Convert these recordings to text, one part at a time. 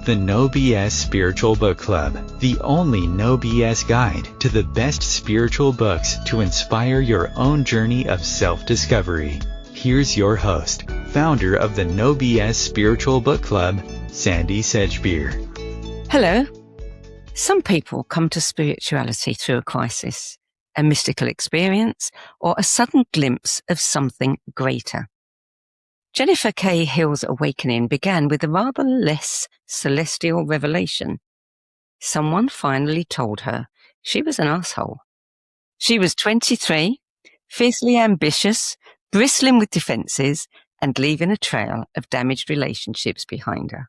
The No BS Spiritual Book Club, the only no BS guide to the best spiritual books to inspire your own journey of self-discovery. Here's your host, founder of the No BS Spiritual Book Club, Sandie Sedgbeer. Hello. Some people come to spirituality through a crisis, a mystical experience, or a sudden glimpse of something greater. Jennifer K. Hill's awakening began with a rather less celestial revelation. Someone finally told her she was an asshole. She was 23, fiercely ambitious, bristling with defenses, and leaving a trail of damaged relationships behind her.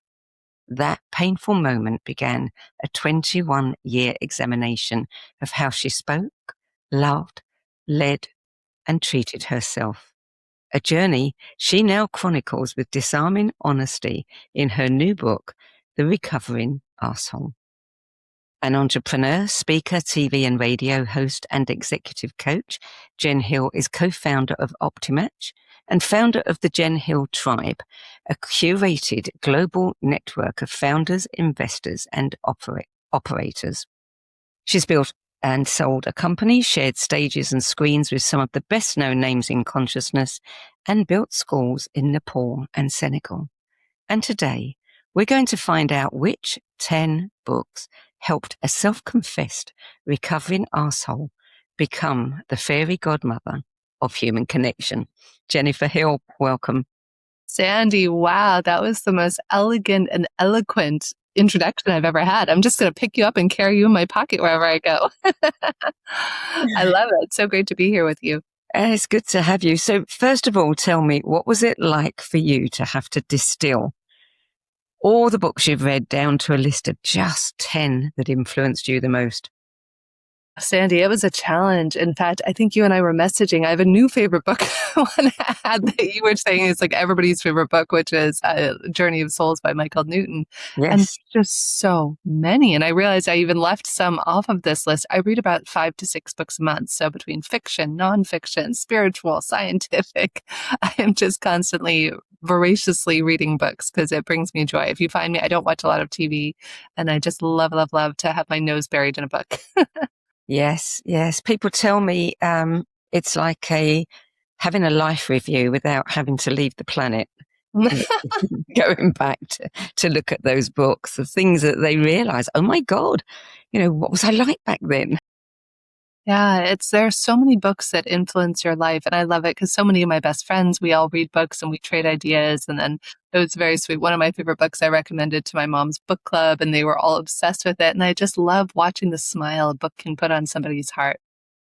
That painful moment began a 21-year examination of how she spoke, loved, led, and treated herself. A journey she now chronicles with disarming honesty in her new book, The Recovering Arsehole. An entrepreneur, speaker, TV and radio host, and executive coach, Jen Hill is co-founder of Optimatch and founder of the Jen Hill Tribe, a curated global network of founders, investors, and operators. She's built and sold a company, shared stages and screens with some of the best-known names in consciousness, and built schools in Nepal and Senegal. And today, we're going to find out which 10 books helped a self-confessed recovering arsehole become the fairy godmother of human connection. Jennifer Hill, welcome. Sandie, wow, that was the most elegant and eloquent introduction I've ever had. I'm just going to pick you up and carry you in my pocket wherever I go. I love it. It's so great to be here with you. It's good to have you. So first of all, tell me, what was it like for you to have to distill all the books you've read down to a list of just 10 that influenced you the most? Sandie, it was a challenge. In fact, I think you and I were messaging. I have a new favorite book, one ad that you were saying is like everybody's favorite book, which is Journey of Souls by Michael Newton. Yes. And it's just so many. And I realized I even left some off of this list. I read about 5 to 6 books a month. So between fiction, nonfiction, spiritual, scientific, I am just constantly voraciously reading books because it brings me joy. If you find me, I don't watch a lot of TV and I just love to have my nose buried in a book. Yes. People tell me it's like having a life review without having to leave the planet. Going back to look at those books, the things that they realize, oh my God, what was I like back then? Yeah, there are so many books that influence your life. And I love it because so many of my best friends, we all read books and we trade ideas. And then it was very sweet. One of my favorite books I recommended to my mom's book club and they were all obsessed with it. And I just love watching the smile a book can put on somebody's heart.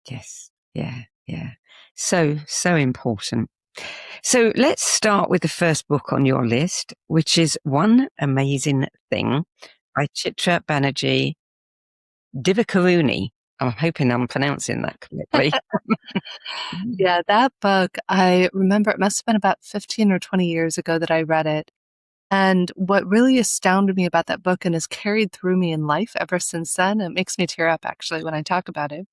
Yes. Yeah. So important. So let's start with the first book on your list, which is One Amazing Thing by Chitra Banerjee Divakaruni. I'm hoping I'm pronouncing that correctly. Yeah, that book, I remember it must have been about 15 or 20 years ago that I read it. And what really astounded me about that book and has carried through me in life ever since then, it makes me tear up actually when I talk about it,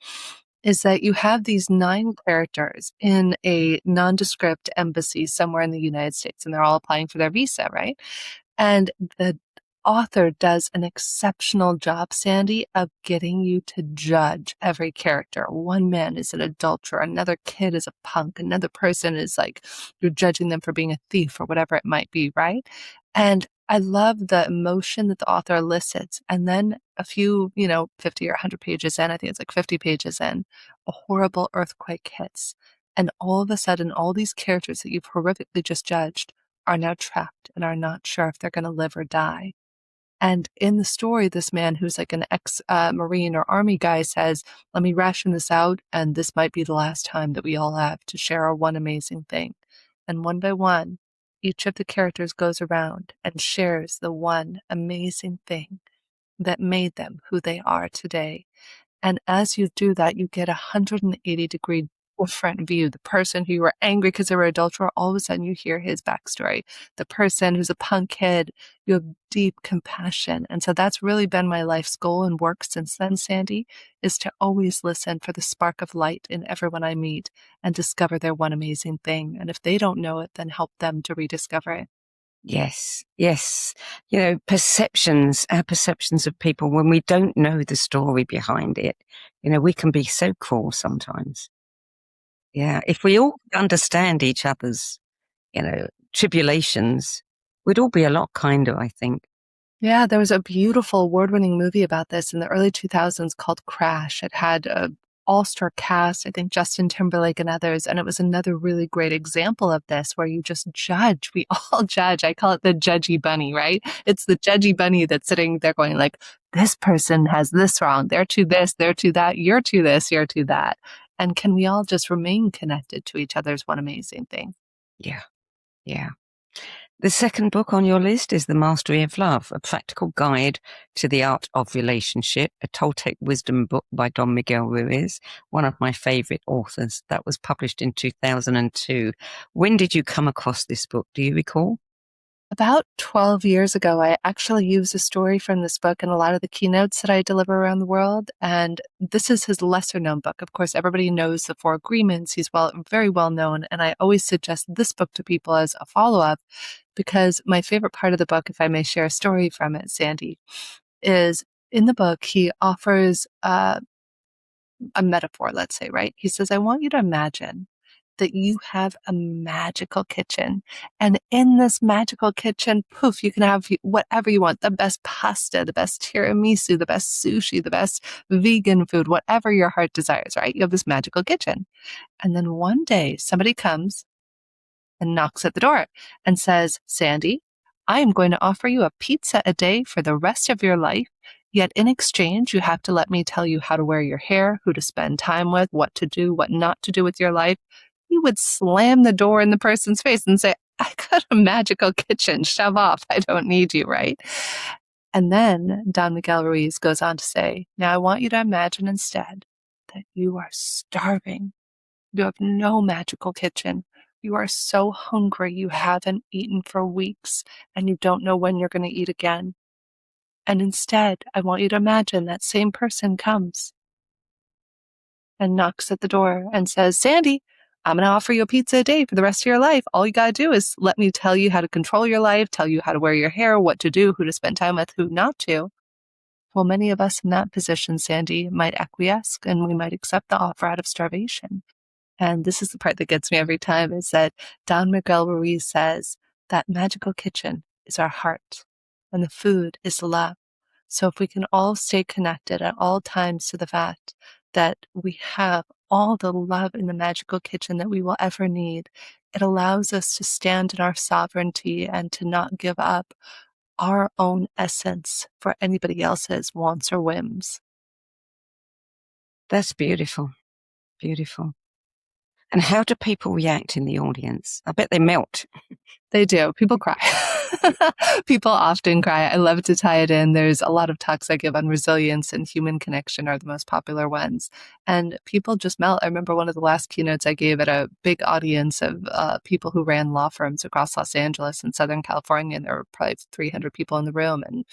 is that you have these 9 characters in a nondescript embassy somewhere in the United States, and they're all applying for their visa, right? And the author does an exceptional job, Sandie, of getting you to judge every character. One man is an adulterer, another kid is a punk, another person is like, you're judging them for being a thief or whatever it might be, right? And I love the emotion that the author elicits. And then a few, 50 or 100 pages in, I think it's like 50 pages in, a horrible earthquake hits. And all of a sudden, all these characters that you've horrifically just judged are now trapped and are not sure if they're going to live or die. And in the story, this man who's like an ex-Marine or Army guy says, let me ration this out, and this might be the last time that we all have to share our one amazing thing. And one by one, each of the characters goes around and shares the one amazing thing that made them who they are today. And as you do that, you get a 180-degree different view. The person who you were angry because they were adulterer, all of a sudden you hear his backstory. The person who's a punk kid, you have deep compassion. And so that's really been my life's goal and work since then, Sandie, is to always listen for the spark of light in everyone I meet and discover their one amazing thing. And if they don't know it, then help them to rediscover it. Yes, yes. Our perceptions of people, when we don't know the story behind it, we can be so cruel sometimes. Yeah. If we all understand each other's, tribulations, we'd all be a lot kinder, I think. Yeah, there was a beautiful award-winning movie about this in the early 2000s called Crash. It had a all-star cast, I think Justin Timberlake and others, and it was another really great example of this where you just judge. We all judge. I call it the judgy bunny, right? It's the judgy bunny that's sitting there going like, this person has this wrong. They're to this, they're to that, you're to this, you're to that. And can we all just remain connected to each other is one amazing thing. Yeah, yeah. The second book on your list is The Mastery of Love, a practical guide to the art of relationship, a Toltec wisdom book by Don Miguel Ruiz, one of my favorite authors. That was published in 2002. When did you come across this book? Do you recall? About 12 years ago, I actually used a story from this book in a lot of the keynotes that I deliver around the world. And this is his lesser known book. Of course, everybody knows the Four Agreements. He's very well known. And I always suggest this book to people as a follow up because my favorite part of the book, if I may share a story from it, Sandie, is in the book, he offers a metaphor, let's say, right? He says, I want you to imagine that you have a magical kitchen. And in this magical kitchen, poof, you can have whatever you want, the best pasta, the best tiramisu, the best sushi, the best vegan food, whatever your heart desires, right? You have this magical kitchen. And then one day somebody comes and knocks at the door and says, Sandie, I am going to offer you a pizza a day for the rest of your life. Yet in exchange, you have to let me tell you how to wear your hair, who to spend time with, what to do, what not to do with your life. You would slam the door in the person's face and say, I got a magical kitchen. Shove off. I don't need you, right? And then Don Miguel Ruiz goes on to say, now I want you to imagine instead that you are starving. You have no magical kitchen. You are so hungry you haven't eaten for weeks and you don't know when you're going to eat again. And instead, I want you to imagine that same person comes and knocks at the door and says, Sandie, I'm going to offer you a pizza a day for the rest of your life. All you got to do is let me tell you how to control your life, tell you how to wear your hair, what to do, who to spend time with, who not to. Well, many of us in that position, Sandie, might acquiesce and we might accept the offer out of starvation. And this is the part that gets me every time is that Don Miguel Ruiz says that magical kitchen is our heart and the food is love. So if we can all stay connected at all times to the fact that we have all the love in the magical kitchen that we will ever need, it allows us to stand in our sovereignty and to not give up our own essence for anybody else's wants or whims. That's beautiful. Beautiful. And how do people react in the audience? I bet they melt. They do. People cry. People often cry. I love to tie it in. There's a lot of talks I give on resilience and human connection are the most popular ones. And people just melt. I remember one of the last keynotes I gave at a big audience of people who ran law firms across Los Angeles and Southern California. And there were probably 300 people in the room. And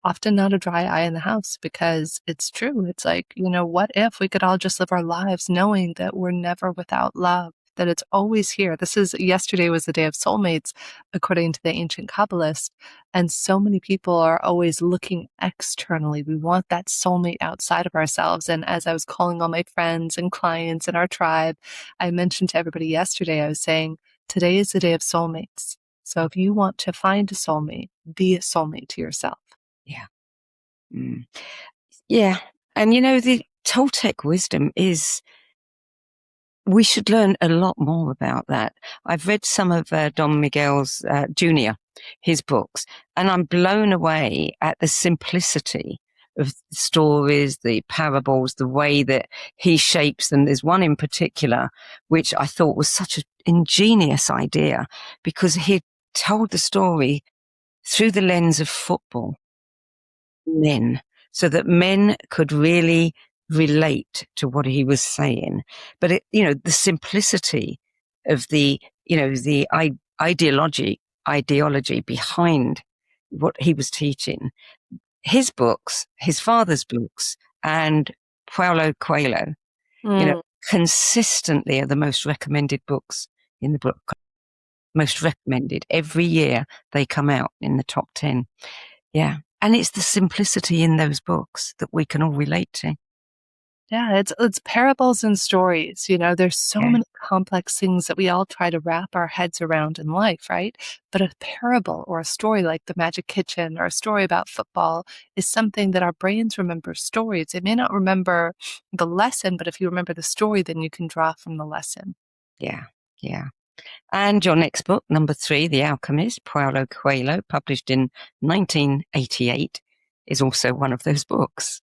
often not a dry eye in the house because it's true. It's like, what if we could all just live our lives knowing that we're never without love, that it's always here. Yesterday was the day of soulmates, according to the ancient Kabbalists. And so many people are always looking externally. We want that soulmate outside of ourselves. And as I was calling all my friends and clients in our tribe, I mentioned to everybody yesterday, I was saying, today is the day of soulmates. So if you want to find a soulmate, be a soulmate to yourself. Yeah. Mm. Yeah. And the Toltec wisdom we should learn a lot more about that. I've read some of Don Miguel's Jr., his books, and I'm blown away at the simplicity of the stories, the parables, the way that he shapes them. There's one in particular, which I thought was such an ingenious idea because he told the story through the lens of football. Men, so that men could really relate to what he was saying. But the simplicity of the ideology behind what he was teaching. His books, his father's books, and Paulo Coelho, consistently are the most recommended books in the book. most recommended. Every year they come out in the top 10. Yeah. And it's the simplicity in those books that we can all relate to. Yeah, it's parables and stories. There's so Yeah. many complex things that we all try to wrap our heads around in life, right? But a parable or a story like The Magic Kitchen or a story about football is something that our brains remember stories. They may not remember the lesson, but if you remember the story, then you can draw from the lesson. Yeah. Yeah. And your next book, number 3, The Alchemist, Paulo Coelho, published in 1988, is also one of those books.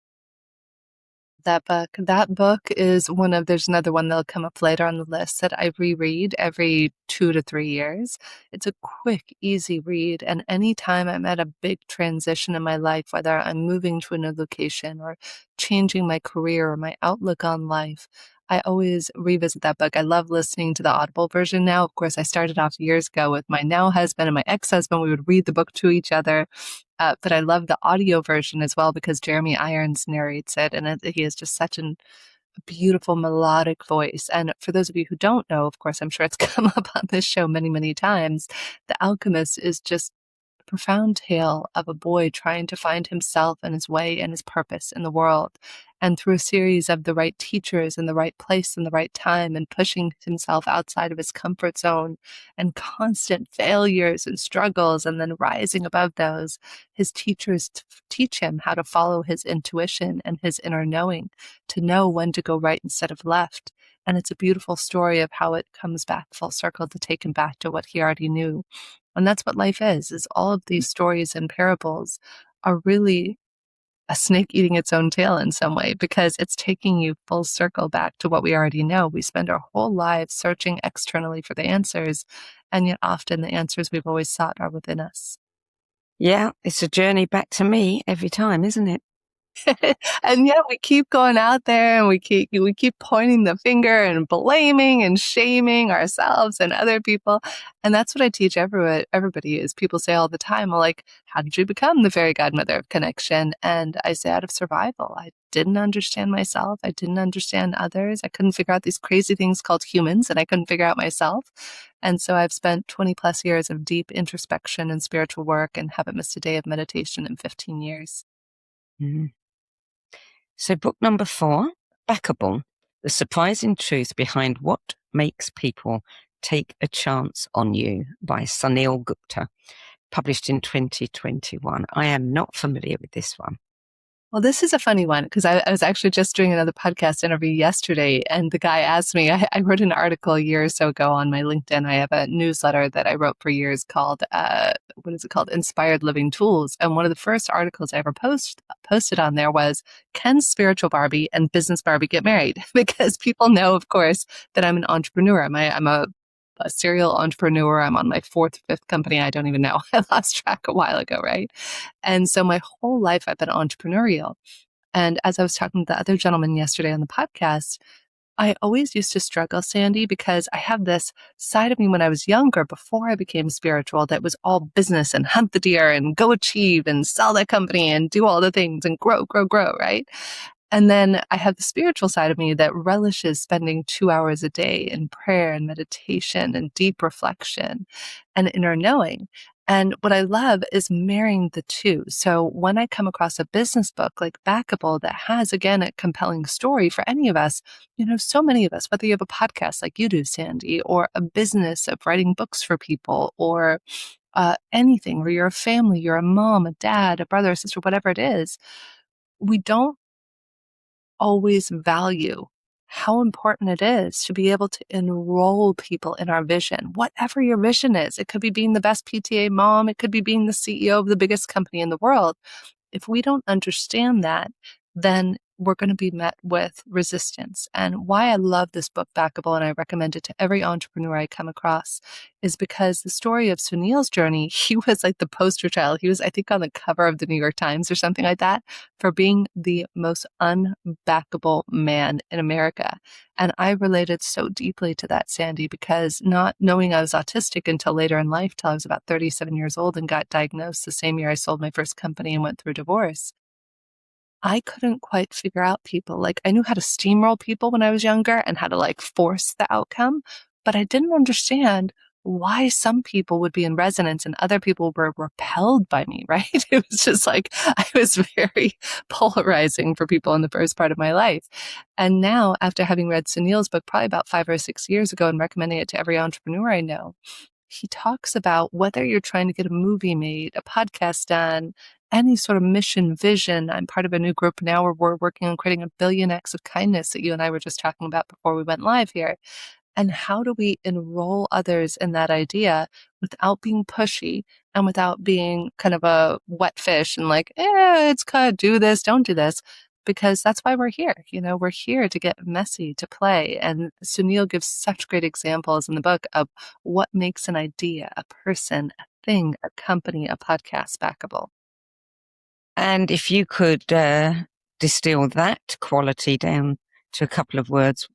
That book is there's another one that'll come up later on the list that I reread every 2 to 3 years. It's a quick, easy read. And anytime I'm at a big transition in my life, whether I'm moving to a new location or changing my career or my outlook on life, I always revisit that book. I love listening to the Audible version now. Of course, I started off years ago with my now husband and my ex-husband. We would read the book to each other. But I love the audio version as well because Jeremy Irons narrates it, and he has just such a beautiful melodic voice. And for those of you who don't know, of course, I'm sure it's come up on this show many, many times, The Alchemist is just a profound tale of a boy trying to find himself and his way and his purpose in the world. And through a series of the right teachers in the right place and the right time and pushing himself outside of his comfort zone and constant failures and struggles and then rising above those, his teachers teach him how to follow his intuition and his inner knowing, to know when to go right instead of left. And it's a beautiful story of how it comes back full circle to take him back to what he already knew. And that's what life is all of these stories and parables are really a snake eating its own tail in some way, because it's taking you full circle back to what we already know. We spend our whole lives searching externally for the answers, and yet often the answers we've always sought are within us. Yeah, it's a journey back to me every time, isn't it? And yet we keep going out there and we keep pointing the finger and blaming and shaming ourselves and other people. And that's what I teach everybody is people say all the time, well, like, how did you become the fairy godmother of connection? And I say out of survival. I didn't understand myself. I didn't understand others. I couldn't figure out these crazy things called humans, and I couldn't figure out myself. And so I've spent 20 plus years of deep introspection and spiritual work and haven't missed a day of meditation in 15 years. Mm-hmm. So book number 4, Backable, The Surprising Truth Behind What Makes People Take a Chance on You by Sunil Gupta, published in 2021. I am not familiar with this one. Well, this is a funny one because I was actually just doing another podcast interview yesterday, and the guy asked me, I wrote an article a year or so ago on my LinkedIn. I have a newsletter that I wrote for years called, what is it called? Inspired Living Tools. And one of the first articles I ever posted on there was, can spiritual Barbie and business Barbie get married? Because people know, of course, that I'm an entrepreneur. I'm a serial entrepreneur. I'm on my 4th, 5th company. I don't even know. I lost track a while ago, right? And so my whole life I've been entrepreneurial. And as I was talking to the other gentleman yesterday on the podcast, I always used to struggle, Sandie, because I have this side of me when I was younger, before I became spiritual, that was all business and hunt the deer and go achieve and sell that company and do all the things and grow, right? And then I have the spiritual side of me that relishes spending 2 hours a day in prayer and meditation and deep reflection and inner knowing. And what I love is marrying the two. So when I come across a business book like Backable that has, again, a compelling story for any of us, so many of us, whether you have a podcast like you do, Sandie, or a business of writing books for people, or anything, or you're a family, you're a mom, a dad, a brother, a sister, whatever it is, we don't always value how important it is to be able to enroll people in our vision, whatever your vision is. It could be being the best PTA mom. It could be being the CEO of the biggest company in the world. If we don't understand that, then we're going to be met with resistance. And why I love this book, Backable, and I recommend it to every entrepreneur I come across, is because the story of Sunil's journey, he was like the poster child. He was, I think, on the cover of the New York Times or something like that for being the most unbackable man in America. And I related so deeply to that, Sandie, because not knowing I was autistic until later in life, till I was about 37 years old and got diagnosed the same year I sold my first company and went through divorce, I couldn't quite figure out people. Like, I knew how to steamroll people when I was younger and how to force the outcome, but I didn't understand why some people would be in resonance and other people were repelled by me, right? It was just like, I was very polarizing for people in the first part of my life. And now, after having read Sunil's book probably about 5 or 6 years ago and recommending it to every entrepreneur I know, he talks about whether you're trying to get a movie made, a podcast done, any sort of mission, vision. I'm part of a new group now where we're working on creating 1,000,000,000 acts of kindness that you and I were just talking about before we went live here. And how do we enroll others in that idea without being pushy and without being kind of a wet fish and like, it's good, do this, don't do this. Because that's why we're here. We're here to get messy, to play. And Sunil gives such great examples in the book of what makes an idea, a person, a thing, a company, a podcast backable. And if you could distill that quality down to a couple of words,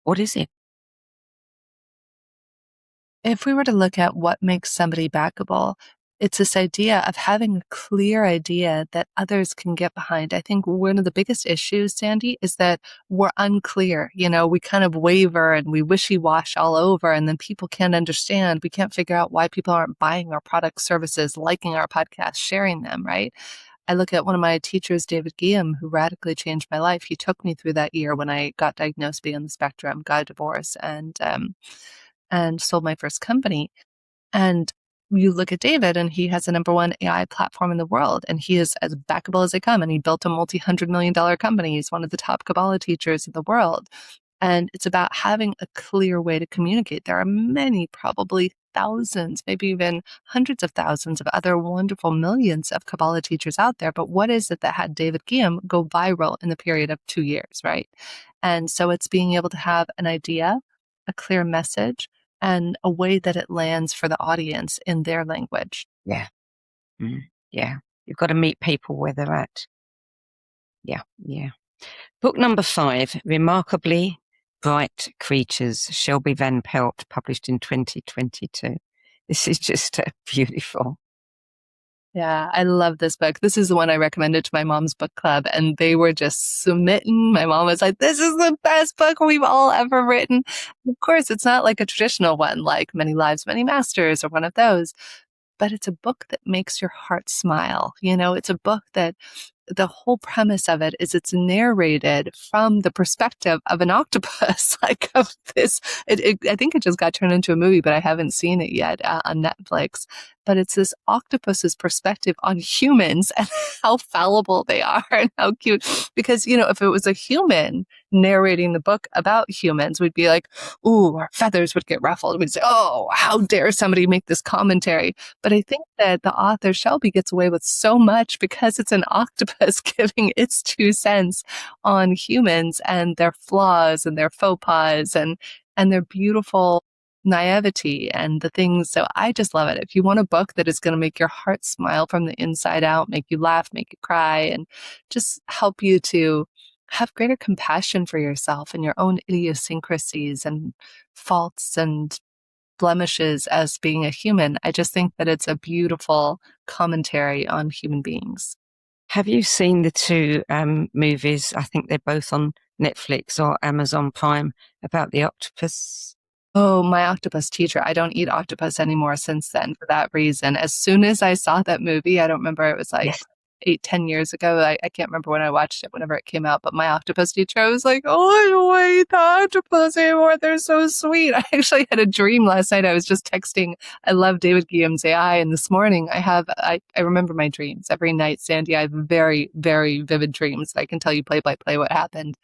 what is it? If we were to look at what makes somebody backable, it's this idea of having a clear idea that others can get behind. I think one of the biggest issues, Sandie, is that we're unclear. We kind of waver and we wishy-wash all over, and then people can't understand. We can't figure out why people aren't buying our products, services, liking our podcasts, sharing them, right? I look at one of my teachers, David Guillaume, who radically changed my life. He took me through that year when I got diagnosed being on the spectrum, got a divorce, and sold my first company. And you look at David and he has the #1 AI platform in the world and he is as backable as they come. And he built a multi-$100 million company. He's one of the top Kabbalah teachers in the world. And it's about having a clear way to communicate. There are many, probably thousands, maybe even hundreds of thousands of other wonderful millions of Kabbalah teachers out there. But what is it that had David Guillaume go viral in the period of 2 years, right? And so it's being able to have an idea, a clear message, and a way that it lands for the audience in their language. Yeah. Yeah. You've got to meet people where they're at. Yeah. Book number 5, Remarkably Bright Creatures, Shelby Van Pelt, published in 2022. This is just beautiful. Yeah, I love this book. This is the one I recommended to my mom's book club, and they were just smitten. My mom was like, this is the best book we've all ever written. Of course, it's not like a traditional one, like Many Lives, Many Masters, or one of those, but it's a book that makes your heart smile. It's a book that the whole premise of it is it's narrated from the perspective of an octopus, like of this. I think it just got turned into a movie, but I haven't seen it yet on Netflix. But it's this octopus's perspective on humans and how fallible they are and how cute. Because, if it was a human narrating the book about humans, we'd be like, ooh, our feathers would get ruffled. We'd say, oh, how dare somebody make this commentary? But I think that the author Shelby gets away with so much because it's an octopus giving its 2 cents on humans and their flaws and their faux pas and their beautiful naivety and the things. So I just love it. If you want a book that is going to make your heart smile from the inside out, make you laugh, make you cry, and just help you to have greater compassion for yourself and your own idiosyncrasies and faults and blemishes as being a human, I just think that it's a beautiful commentary on human beings. Have you seen the 2 movies? I think they're both on Netflix or Amazon Prime about the octopus. Oh, My Octopus Teacher. I don't eat octopus anymore since then for that reason. As soon as I saw that movie, I don't remember, it was like 8-10 years ago. I can't remember when I watched it, whenever it came out, but My Octopus Teacher, I was like, oh, I don't want to eat the octopus anymore. They're so sweet. I actually had a dream last night. I was just texting. I love David Guillaume's AI. And this morning I remember my dreams every night, Sandie. I have very, very vivid dreams. I can tell you play by play what happened.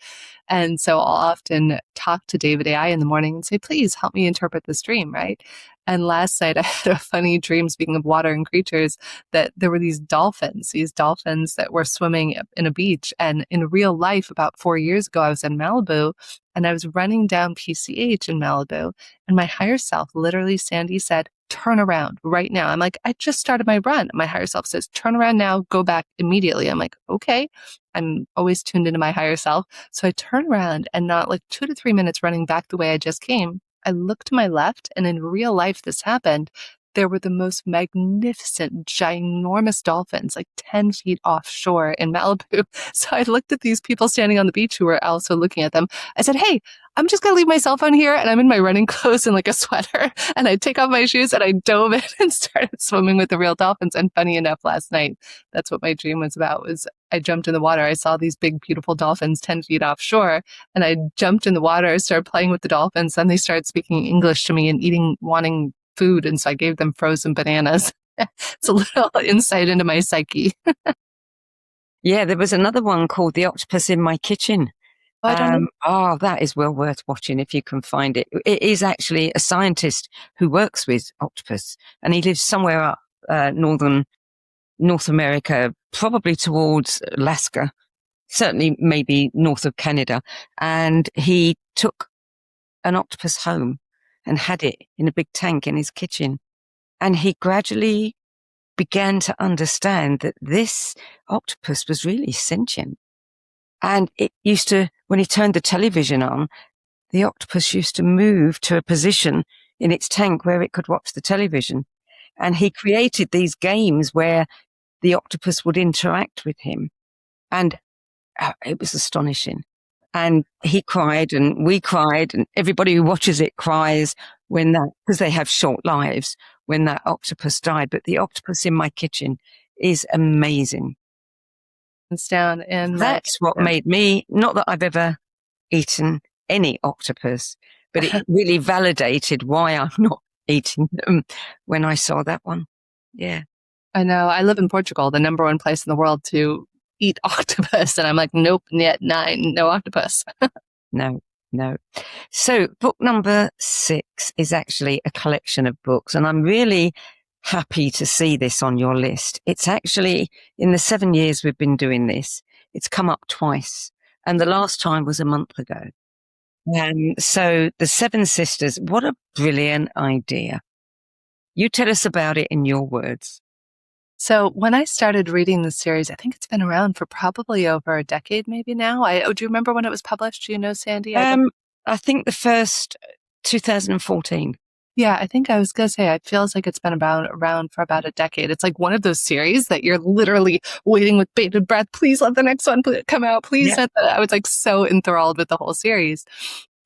And so I'll often talk to David AI in the morning and say, please help me interpret this dream, right? And last night I had a funny dream, speaking of water and creatures, that there were these dolphins that were swimming in a beach. And in real life, about 4 years ago, I was in Malibu and I was running down PCH in Malibu. And my higher self, literally, Sandie, said, turn around right now. I'm like, I just started my run. My higher self says, turn around now, go back immediately. I'm like, okay. I'm always tuned into my higher self. So I turn around and not like 2 to 3 minutes running back the way I just came, I look to my left, and in real life, this happened. there were the most magnificent, ginormous dolphins, like 10 feet offshore in Malibu. So I looked at these people standing on the beach who were also looking at them. I said, hey, I'm just going to leave my cell phone here, and I'm in my running clothes and like a sweater, and I take off my shoes and I dove in and started swimming with the real dolphins. And funny enough, last night, that's what my dream was about, was I jumped in the water. I saw these big, beautiful dolphins 10 feet offshore, and I jumped in the water, started playing with the dolphins. Then they started speaking English to me and wanting food. And so I gave them frozen bananas. It's a little insight into my psyche. Yeah, there was another one called The Octopus in My Kitchen. Oh, I don't know. That is well worth watching if you can find it. It is actually a scientist who works with octopus, and he lives somewhere up North America, probably towards Alaska, certainly maybe north of Canada. And he took an octopus home and had it in a big tank in his kitchen. And he gradually began to understand that this octopus was really sentient. And it used to, when he turned the television on, the octopus used to move to a position in its tank where it could watch the television. And he created these games where the octopus would interact with him. And it was astonishing. And he cried and we cried, and everybody who watches it cries because they have short lives, when that octopus died. But The Octopus in My Kitchen is amazing. Down in That's what made me, not that I've ever eaten any octopus, but it really validated why I'm not eating them when I saw that one. Yeah. I know. I live in Portugal, the number one place in the world to eat octopus. And I'm like, nope, yet 9, no octopus. No. So book number 6 is actually a collection of books, and I'm really happy to see this on your list. It's actually, in the 7 years we've been doing this, it's come up twice. And the last time was a month ago. So The Seven Sisters, what a brilliant idea. You tell us about it in your words. So when I started reading the series, I think it's been around for probably over a decade, maybe now. Do you remember when it was published? Do you know, Sandie? I think the first 2014. Yeah, I think I was going to say, it feels like it's been around for about a decade. It's like one of those series that you're literally waiting with bated breath. Please let the next one come out. Please. Yeah. I was like so enthralled with the whole series.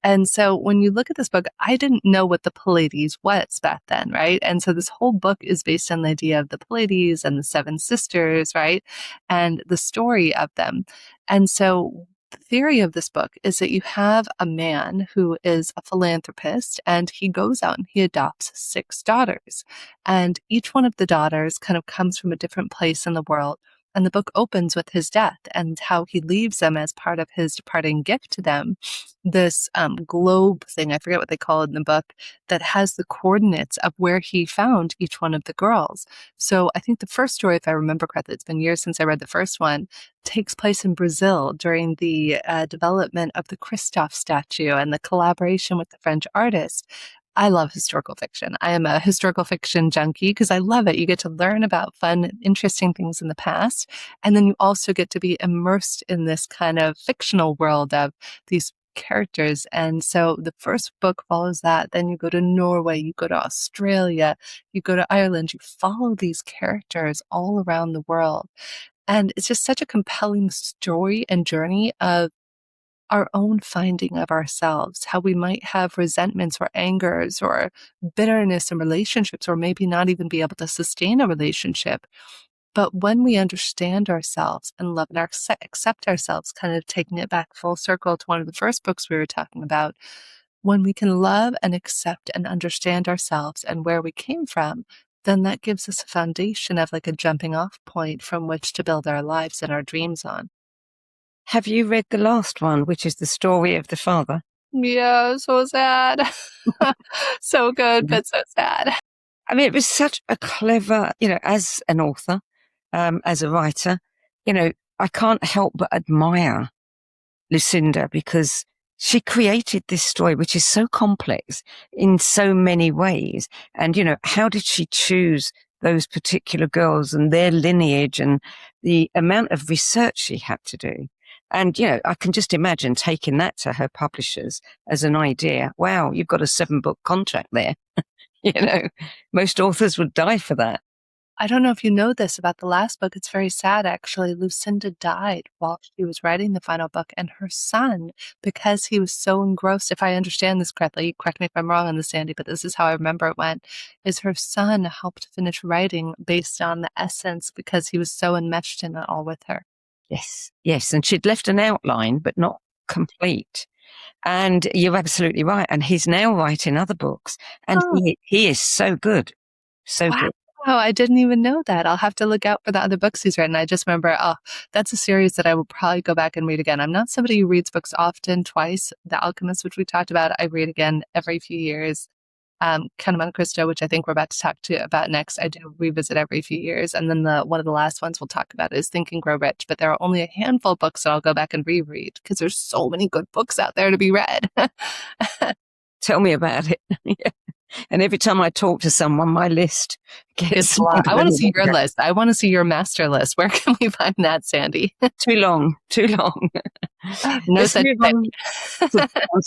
And so when you look at this book, I didn't know what the Pleiades was back then, right? And so this whole book is based on the idea of the Pleiades and the Seven Sisters, right? And the story of them. And so the theory of this book is that you have a man who is a philanthropist, and he goes out and he adopts 6 daughters. And each one of the daughters kind of comes from a different place in the world. And the book opens with his death and how he leaves them as part of his departing gift to them, this globe thing, I forget what they call it in the book, that has the coordinates of where he found each one of the girls. So I think the first story, if I remember correctly, it's been years since I read the first one, takes place in Brazil during the development of the Christophe statue and the collaboration with the French artist. I love historical fiction. I am a historical fiction junkie because I love it. You get to learn about fun, interesting things in the past. And then you also get to be immersed in this kind of fictional world of these characters. And so the first book follows that. Then you go to Norway, you go to Australia, you go to Ireland, you follow these characters all around the world. And it's just such a compelling story and journey of our own finding of ourselves, how we might have resentments or angers or bitterness in relationships, or maybe not even be able to sustain a relationship. But when we understand ourselves and love and accept ourselves, kind of taking it back full circle to one of the first books we were talking about, when we can love and accept and understand ourselves and where we came from, then that gives us a foundation of like a jumping off point from which to build our lives and our dreams on. Have you read the last one, which is the story of the father? Yeah, so sad. So good, but so sad. I mean, it was such a clever, as an author, as a writer, I can't help but admire Lucinda because she created this story, which is so complex in so many ways. And, how did she choose those particular girls and their lineage and the amount of research she had to do? And, I can just imagine taking that to her publishers as an idea. Wow, you've got a 7-book contract there. Most authors would die for that. I don't know if you know this about the last book. It's very sad, actually. Lucinda died while she was writing the final book, and her son, because he was so engrossed, if I understand this correctly, correct me if I'm wrong on this, Sandie, but this is how I remember it went, is her son helped finish writing based on the essence because he was so enmeshed in it all with her. Yes. And she'd left an outline, but not complete. And you're absolutely right. And he's now writing other books. And he is so good. So good. Oh, I didn't even know that. I'll have to look out for the other books he's written. I just remember, that's a series that I will probably go back and read again. I'm not somebody who reads books often, twice. The Alchemist, which we talked about, I read again every few years. Count of Monte Cristo, which I think we're about to talk about next, I do revisit every few years. And then one of the last ones we'll talk about is Think and Grow Rich. But there are only a handful of books that I'll go back and reread because there's so many good books out there to be read. Tell me about it. Yeah. And every time I talk to someone, my list gets long. I want to see your list. I want to see your master list. Where can we find that, Sandie? Too long. No such thing.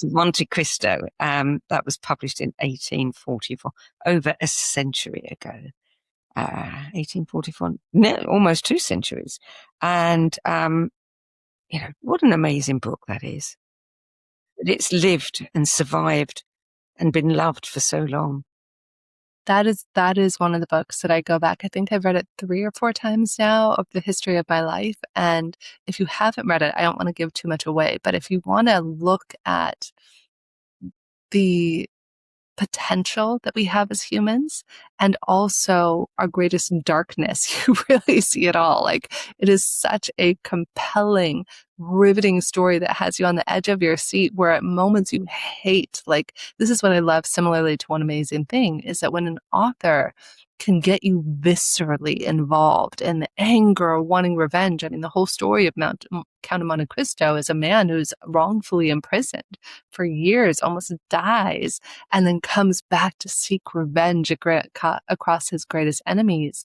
Monte Cristo. That was published in 1844, over a century ago. 1844, almost 2 centuries. And, what an amazing book that is. It's lived and survived and been loved for so long. That is one of the books that I go back. I think I've read it 3 or 4 times now of the history of my life. And if you haven't read it, I don't want to give too much away, but if you want to look at the potential that we have as humans and also our greatest darkness, you really see it all. Like, it is such a compelling, riveting story that has you on the edge of your seat, where at moments you hate. Like, this is what I love similarly to One Amazing Thing, is that when an author can get you viscerally involved in the anger, wanting revenge. I mean, the whole story of Count of Monte Cristo is a man who's wrongfully imprisoned for years, almost dies, and then comes back to seek revenge across his greatest enemies.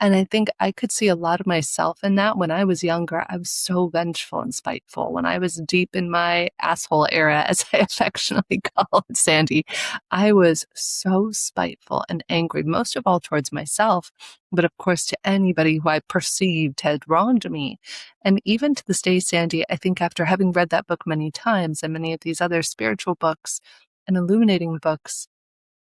And I think I could see a lot of myself in that. When I was younger, I was so vengeful and spiteful. When I was deep in my asshole era, as I affectionately call it, Sandie, I was so spiteful and angry, most of all towards myself, but of course to anybody who I perceived had wronged me. And even to this day, Sandie, I think after having read that book many times and many of these other spiritual books and illuminating books,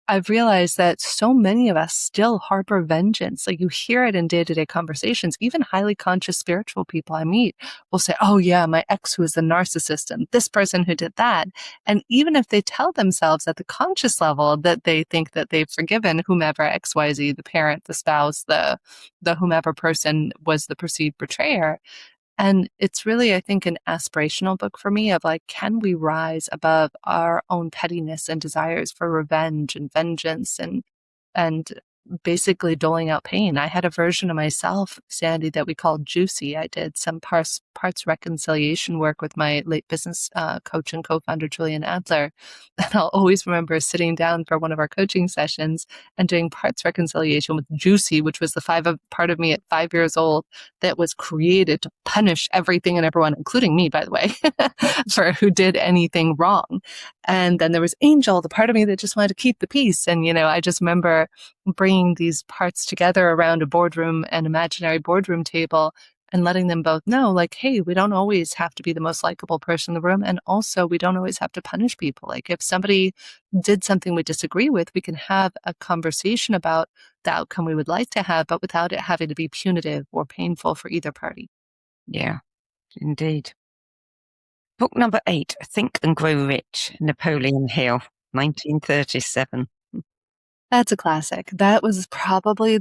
I've realized that so many of us still harbor vengeance. Like, you hear it in day-to-day conversations. Even highly conscious spiritual people I meet will say, oh yeah, my ex who is the narcissist and this person who did that. And even if they tell themselves at the conscious level that they think that they've forgiven whomever, XYZ, the parent, the spouse, the whomever person was the perceived betrayer. And it's really, I think, an aspirational book for me of like, can we rise above our own pettiness and desires for revenge and vengeance and basically doling out pain. I had a version of myself, Sandie, that we called Juicy. I did some parts reconciliation work with my late business coach and co-founder, Julian Adler. And I'll always remember sitting down for one of our coaching sessions and doing parts reconciliation with Juicy, which was the part of me at 5 years old that was created to punish everything and everyone, including me, by the way, for who did anything wrong. And then there was Angel, the part of me that just wanted to keep the peace. And, I just remember bringing these parts together around a boardroom, an imaginary boardroom table, and letting them both know, like, hey, we don't always have to be the most likable person in the room. And also, we don't always have to punish people. Like, if somebody did something we disagree with, we can have a conversation about the outcome we would like to have, but without it having to be punitive or painful for either party. Yeah, indeed. Book number 8, Think and Grow Rich, Napoleon Hill, 1937. That's a classic. That was probably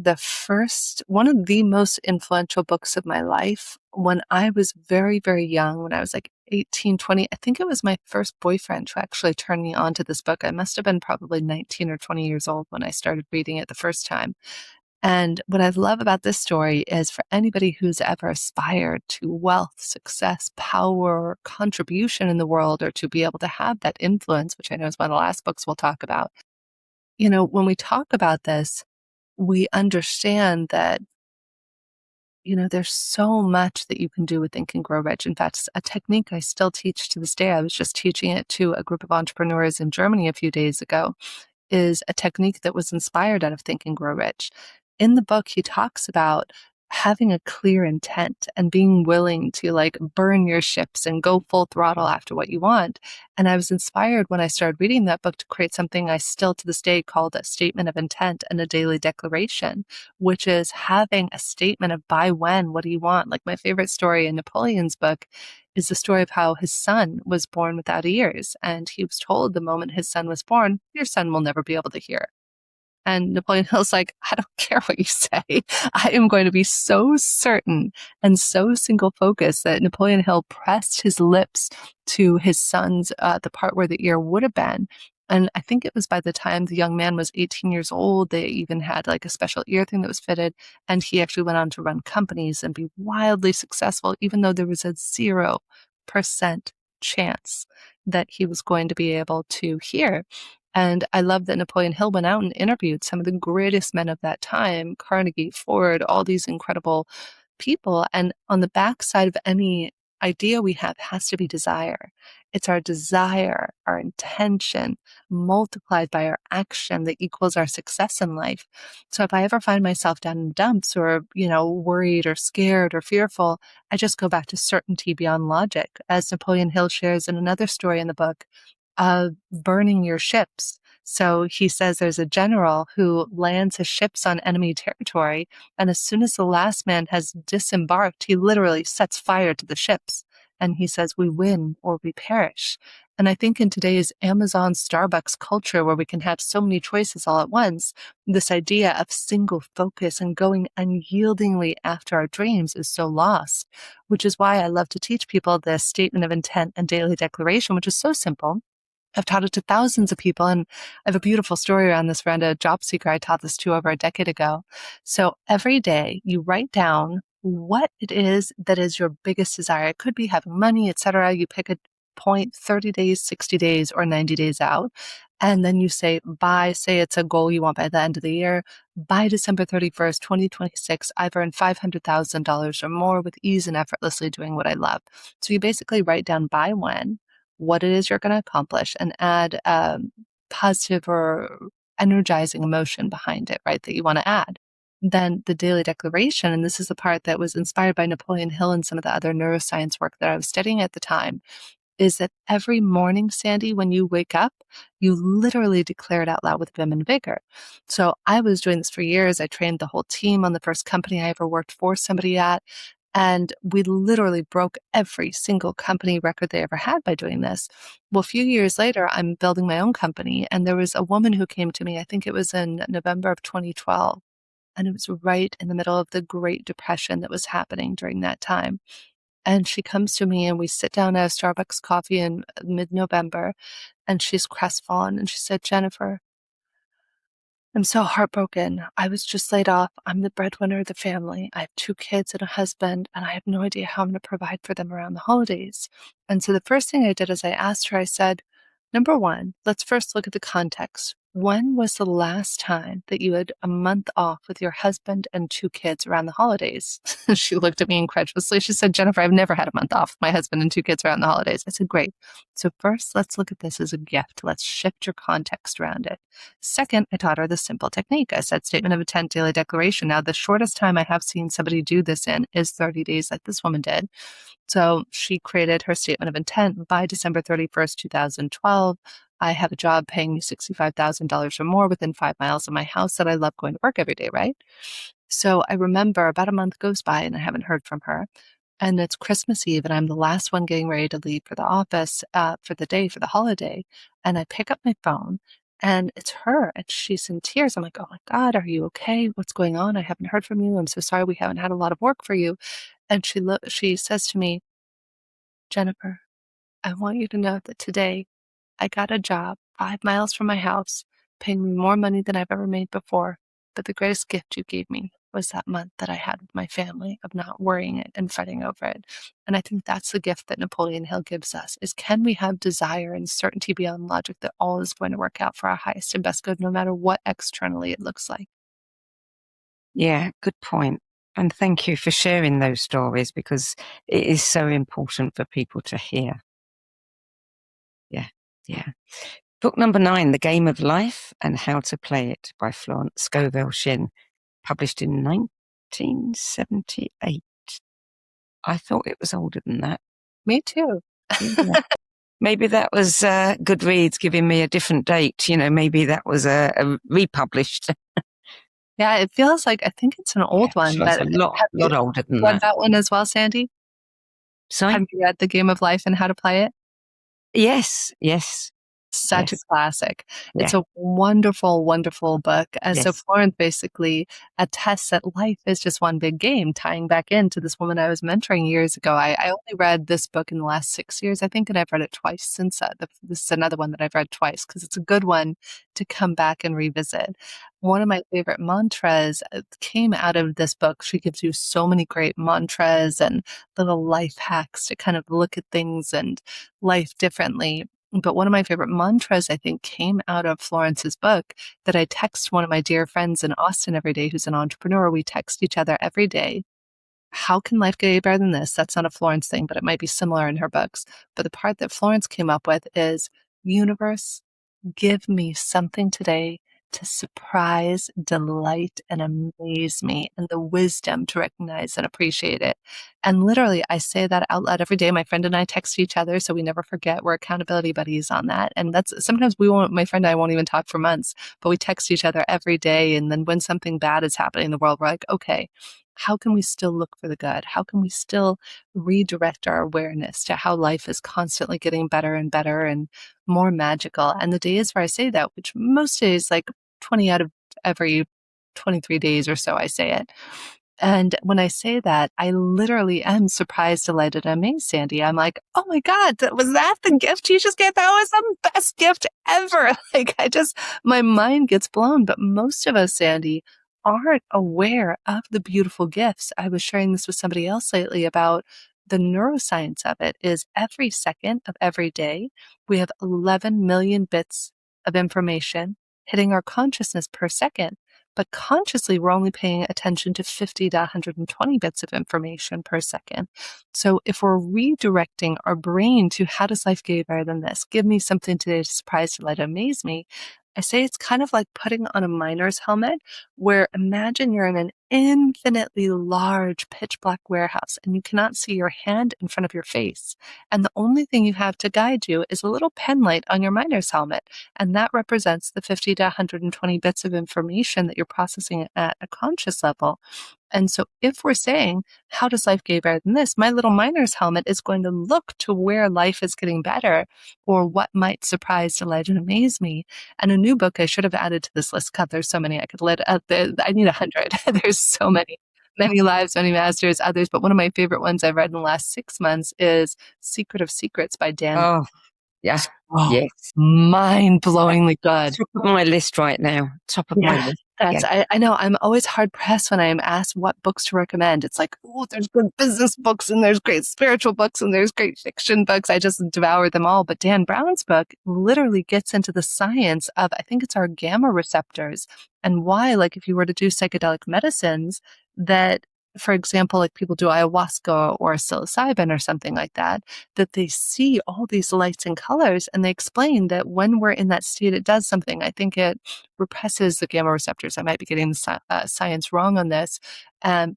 one of the most influential books of my life. When I was very, very young, when I was like 18, 20, I think it was my first boyfriend who actually turned me on to this book. I must have been probably 19 or 20 years old when I started reading it the first time. And what I love about this story is, for anybody who's ever aspired to wealth, success, power, contribution in the world, or to be able to have that influence, which I know is one of the last books we'll talk about. When we talk about this, we understand that, there's so much that you can do with Think and Grow Rich. In fact, it's a technique I still teach to this day. I was just teaching it to a group of entrepreneurs in Germany a few days ago. is a technique that was inspired out of Think and Grow Rich. In the book, he talks about having a clear intent and being willing to like burn your ships and go full throttle after what you want. And I was inspired when I started reading that book to create something I still to this day call a statement of intent and a daily declaration, which is having a statement of by when, what do you want? Like my favorite story in Napoleon's book is the story of how his son was born without ears. And he was told the moment his son was born, your son will never be able to hear. And Napoleon Hill's like, I don't care what you say. I am going to be so certain and so single focused that Napoleon Hill pressed his lips to his son's, the part where the ear would have been. And I think it was by the time the young man was 18 years old, they even had like a special ear thing that was fitted. And he actually went on to run companies and be wildly successful, even though there was a 0% chance that he was going to be able to hear. And I love that Napoleon Hill went out and interviewed some of the greatest men of that time, Carnegie, Ford, all these incredible people. And on the backside of any idea we have has to be desire. It's our desire, our intention, multiplied by our action that equals our success in life. So if I ever find myself down in the dumps or, worried or scared or fearful, I just go back to certainty beyond logic. As Napoleon Hill shares in another story in the book, burning your ships. So he says there's a general who lands his ships on enemy territory, and as soon as the last man has disembarked, he literally sets fire to the ships. And he says, we win or we perish. And I think in today's Amazon Starbucks culture, where we can have so many choices all at once, this idea of single focus and going unyieldingly after our dreams is so lost, which is why I love to teach people this statement of intent and daily declaration, which is so simple. I've taught it to thousands of people, and I have a beautiful story around this around a job seeker I taught this to over a decade ago. So every day you write down what it is that is your biggest desire. It could be having money, etc. You pick a point 30 days, 60 days, or 90 days out. And then you say it's a goal you want by the end of the year. By December 31st, 2026, I've earned $500,000 or more with ease and effortlessly doing what I love. So you basically write down by when, what it is you're going to accomplish, and add positive or energizing emotion behind it, right, that you want to add. Then the daily declaration, and this is the part that was inspired by Napoleon Hill and some of the other neuroscience work that I was studying at the time, is that every morning, Sandie, when you wake up, you literally declare it out loud with vim and vigor. So I was doing this for years. I trained the whole team on the first company I ever worked for somebody at. And we literally broke every single company record they ever had by doing this. Well, a few years later, I'm building my own company, and there was a woman who came to me, I think it was in November of 2012, and it was right in the middle of the Great Depression that was happening during that time. And she comes to me, and we sit down at a Starbucks coffee in mid-November, and she's crestfallen, and she said, Jennifer, I'm so heartbroken. I was just laid off. I'm the breadwinner of the family. I have 2 kids and a husband, and I have no idea how I'm going to provide for them around the holidays. And so the first thing I did is I asked her, I said, number one, let's first look at the context. When was the last time that you had a month off with your husband and 2 kids around the holidays? She looked at me incredulously. She said, Jennifer, I've never had a month off with my husband and 2 kids around the holidays. I said, great. So first, let's look at this as a gift. Let's shift your context around it. Second, I taught her the simple technique. I said statement of intent, daily declaration. Now, the shortest time I have seen somebody do this in is 30 days like this woman did. So she created her statement of intent by December 31st, 2012. I have a job paying me $65,000 or more within 5 miles of my house that I love going to work every day, right? So I remember about a month goes by and I haven't heard from her. And it's Christmas Eve and I'm the last one getting ready to leave for the office for the day, for the holiday. And I pick up my phone and it's her and she's in tears. I'm like, oh my God, are you okay? What's going on? I haven't heard from you. I'm so sorry. We haven't had a lot of work for you. And she says to me, Jennifer, I want you to know that today I got a job 5 miles from my house, paying me more money than I've ever made before. But the greatest gift you gave me was that month that I had with my family of not worrying it and fretting over it. And I think that's the gift that Napoleon Hill gives us is can we have desire and certainty beyond logic that all is going to work out for our highest and best good, no matter what externally it looks like. Yeah, good point. And thank you for sharing those stories because it is so important for people to hear. Yeah. Book number 9, The Game of Life and How to Play It by Florence Scovel Shinn, published in 1978. I thought it was older than that. Me too. Yeah. Maybe that was Goodreads giving me a different date. Maybe that was a republished. Yeah, it feels like, I think it's an old one, Sure, but it's a lot older than read that. that one as well, Sandie? Sorry? Have you read The Game of Life and How to Play It? Yes. Such a Yes. classic. Yeah. It's a wonderful, wonderful book. So Yes. Florence basically attests that life is just one big game, tying back into this woman I was mentoring years ago. I only read this book in the last 6 years, I think, and I've read it twice since. This is another one that I've read twice because it's a good one to come back and revisit. One of my favorite mantras came out of this book. She gives you so many great mantras and little life hacks to kind of look at things and life differently. But one of my favorite mantras, I think, came out of Florence's book that I text one of my dear friends in Austin every day who's an entrepreneur. We text each other every day. How can life get any better than this? That's not a Florence thing, but it might be similar in her books. But the part that Florence came up with is, universe, give me something today to surprise, delight, and amaze me, and the wisdom to recognize and appreciate it. And literally, I say that out loud every day. My friend and I text each other, so we never forget. We're accountability buddies on that. And that's sometimes my friend and I won't even talk for months, but we text each other every day. And then when something bad is happening in the world, we're like, okay, how can we still look for the good? How can we still redirect our awareness to how life is constantly getting better and better and more magical? And the days where I say that, which most days, like 20 out of every 23 days or so, I say it. And when I say that, I literally am surprised, delighted, and amazed, Sandie. I'm like, oh my God, was that the gift you just gave? That was the best gift ever. My mind gets blown. But most of us, Sandie, aren't aware of the beautiful gifts. I was sharing this with somebody else lately about the neuroscience of it is every second of every day, we have 11 million bits of information hitting our consciousness per second. But consciously, we're only paying attention to 50 to 120 bits of information per second. So if we're redirecting our brain to how does life get better than this? Give me something today to surprise, delight, amaze me. I say it's kind of like putting on a miner's helmet where imagine you're in an infinitely large pitch black warehouse and you cannot see your hand in front of your face. And the only thing you have to guide you is a little pen light on your miner's helmet. And that represents the 50 to 120 bits of information that you're processing at a conscious level. And so if we're saying, how does life get better than this? My little miner's helmet is going to look to where life is getting better or what might surprise, delight, and amaze me. And a new book I should have added to this list. God, there's so many I could let I need 100. There's so many. Many lives, many masters, others. But one of my favorite ones I've read in the last 6 months is Secret of Secrets by Dan. Oh, yeah. Oh, yes. Mind-blowingly good. Top of my list right now. Top of my list. I know. I'm always hard pressed when I'm asked what books to recommend. It's like, oh, there's good business books and there's great spiritual books and there's great fiction books. I just devour them all. But Dan Brown's book literally gets into the science of, I think it's our gamma receptors and why, like if you were to do psychedelic medicines that, for example, like people do ayahuasca or psilocybin or something like that they see all these lights and colors and they explain that when we're in that state, it does something. I think it represses the gamma receptors. I might be getting the science wrong on this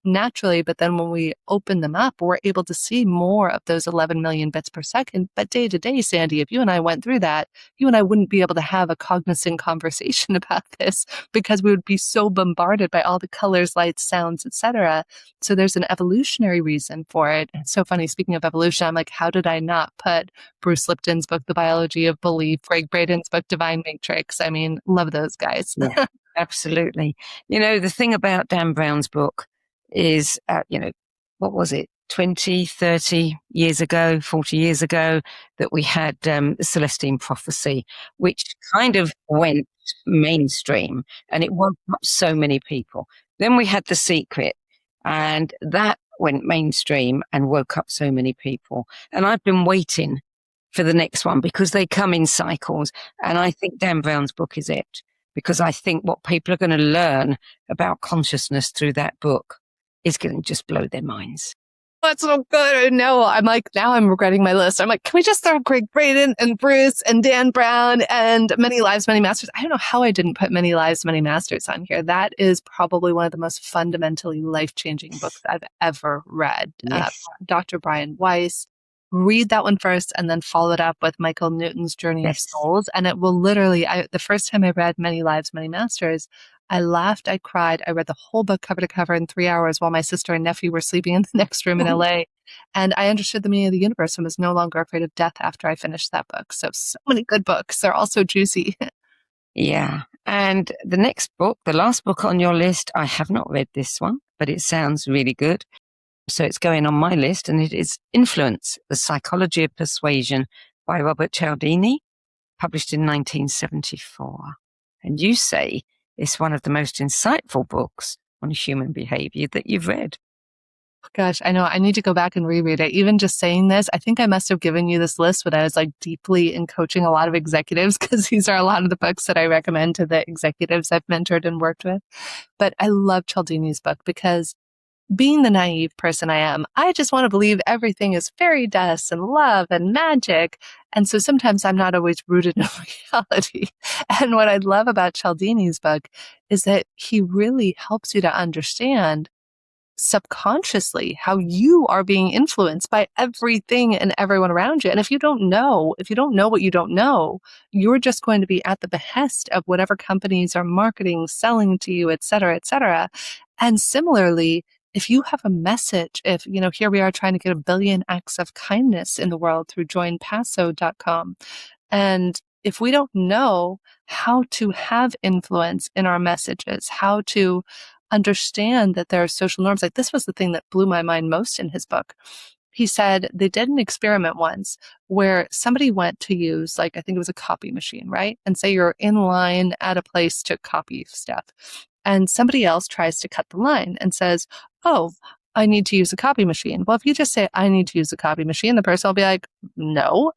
naturally, but then when we open them up, we're able to see more of those 11 million bits per second. But day to day, Sandie, if you and I went through that, you and I wouldn't be able to have a cognizant conversation about this because we would be so bombarded by all the colors, lights, sounds, etc. So there's an evolutionary reason for it. It's so funny. Speaking of evolution, I'm like, how did I not put Bruce Lipton's book, The Biology of Belief, Greg Braden's book, Divine Matrix? I mean, love those guys. Yeah, absolutely. The thing about Dan Brown's book is, what was it, 20, 30 years ago, 40 years ago, that we had the Celestine Prophecy, which kind of went mainstream and it woke up so many people. Then we had The Secret and that went mainstream and woke up so many people. And I've been waiting for the next one because they come in cycles. And I think Dan Brown's book is it, because I think what people are going to learn about consciousness through that book is going to just blow their minds. That's so good. I know. I'm like, now I'm regretting my list. I'm like, can we just throw Greg Braden and Bruce and Dan Brown and Many Lives, Many Masters? I don't know how I didn't put Many Lives, Many Masters on here. That is probably one of the most fundamentally life-changing books I've ever read. Yes. Dr. Brian Weiss. Read that one first and then follow it up with Michael Newton's Journey of Yes. Souls. And it will literally, the first time I read Many Lives, Many Masters, I laughed, I cried. I read the whole book cover to cover in 3 hours while my sister and nephew were sleeping in the next room in LA. And I understood the meaning of the universe and was no longer afraid of death after I finished that book. So many good books. They're all so juicy. Yeah. And the next book, the last book on your list, I have not read this one, but it sounds really good. So it's going on my list, and it is Influence, The Psychology of Persuasion by Robert Cialdini, published in 1974. And you say it's one of the most insightful books on human behavior that you've read. Gosh, I know. I need to go back and reread it. Even just saying this, I think I must have given you this list when I was like deeply in coaching a lot of executives, because these are a lot of the books that I recommend to the executives I've mentored and worked with. But I love Cialdini's book because being the naive person I am, I just want to believe everything is fairy dust and love and magic. And so sometimes I'm not always rooted in reality. And what I love about Cialdini's book is that he really helps you to understand subconsciously how you are being influenced by everything and everyone around you. And if you don't know what you don't know, you're just going to be at the behest of whatever companies are marketing, selling to you, et cetera, et cetera. And similarly, if you have a message, if, here we are trying to get 1 billion acts of kindness in the world through joinpasso.com. And if we don't know how to have influence in our messages, how to understand that there are social norms, like this was the thing that blew my mind most in his book. He said they did an experiment once where somebody went to use, like, I think it was a copy machine, right? And say you're in line at a place to copy stuff. And somebody else tries to cut the line and says, oh, I need to use a copy machine. Well, if you just say, I need to use a copy machine, the person will be like, no,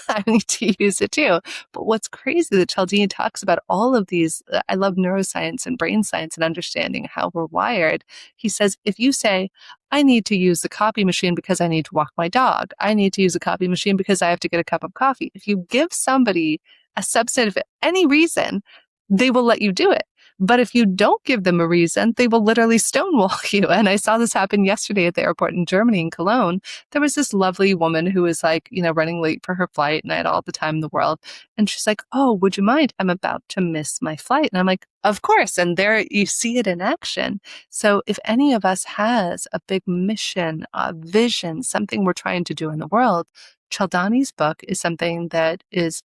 I need to use it too. But what's crazy that Cialdini talks about all of these, I love neuroscience and brain science and understanding how we're wired. He says, if you say, I need to use the copy machine because I need to walk my dog, I need to use a copy machine because I have to get a cup of coffee. If you give somebody a subset of any reason, they will let you do it. But if you don't give them a reason, they will literally stonewall you. And I saw this happen yesterday at the airport in Germany, in Cologne. There was this lovely woman who was like, running late for her flight, and I had all the time in the world. And she's like, oh, would you mind? I'm about to miss my flight. And I'm like, of course. And there you see it in action. So if any of us has a big mission, a vision, something we're trying to do in the world, Cialdini's book is something that is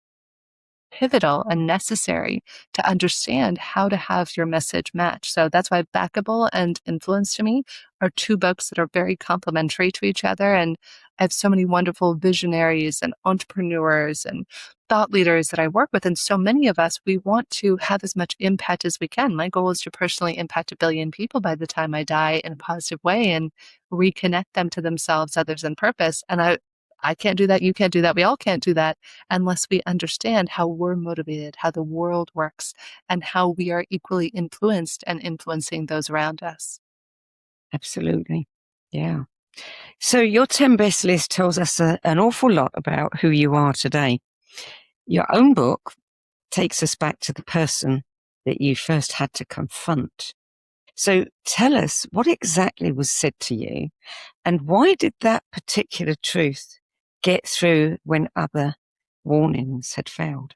pivotal and necessary to understand how to have your message match. So that's why Backable and Influence to me are two books that are very complementary to each other. And I have so many wonderful visionaries and entrepreneurs and thought leaders that I work with. And so many of us, we want to have as much impact as we can. My goal is to personally impact 1 billion people by the time I die in a positive way and reconnect them to themselves, others, and purpose. And I can't do that. You can't do that. We all can't do that unless we understand how we're motivated, how the world works, and how we are equally influenced and influencing those around us. Absolutely. Yeah. So your 10 best list tells us an awful lot about who you are today. Your own book takes us back to the person that you first had to confront. So tell us what exactly was said to you, and why did that particular truth get through when other warnings had failed?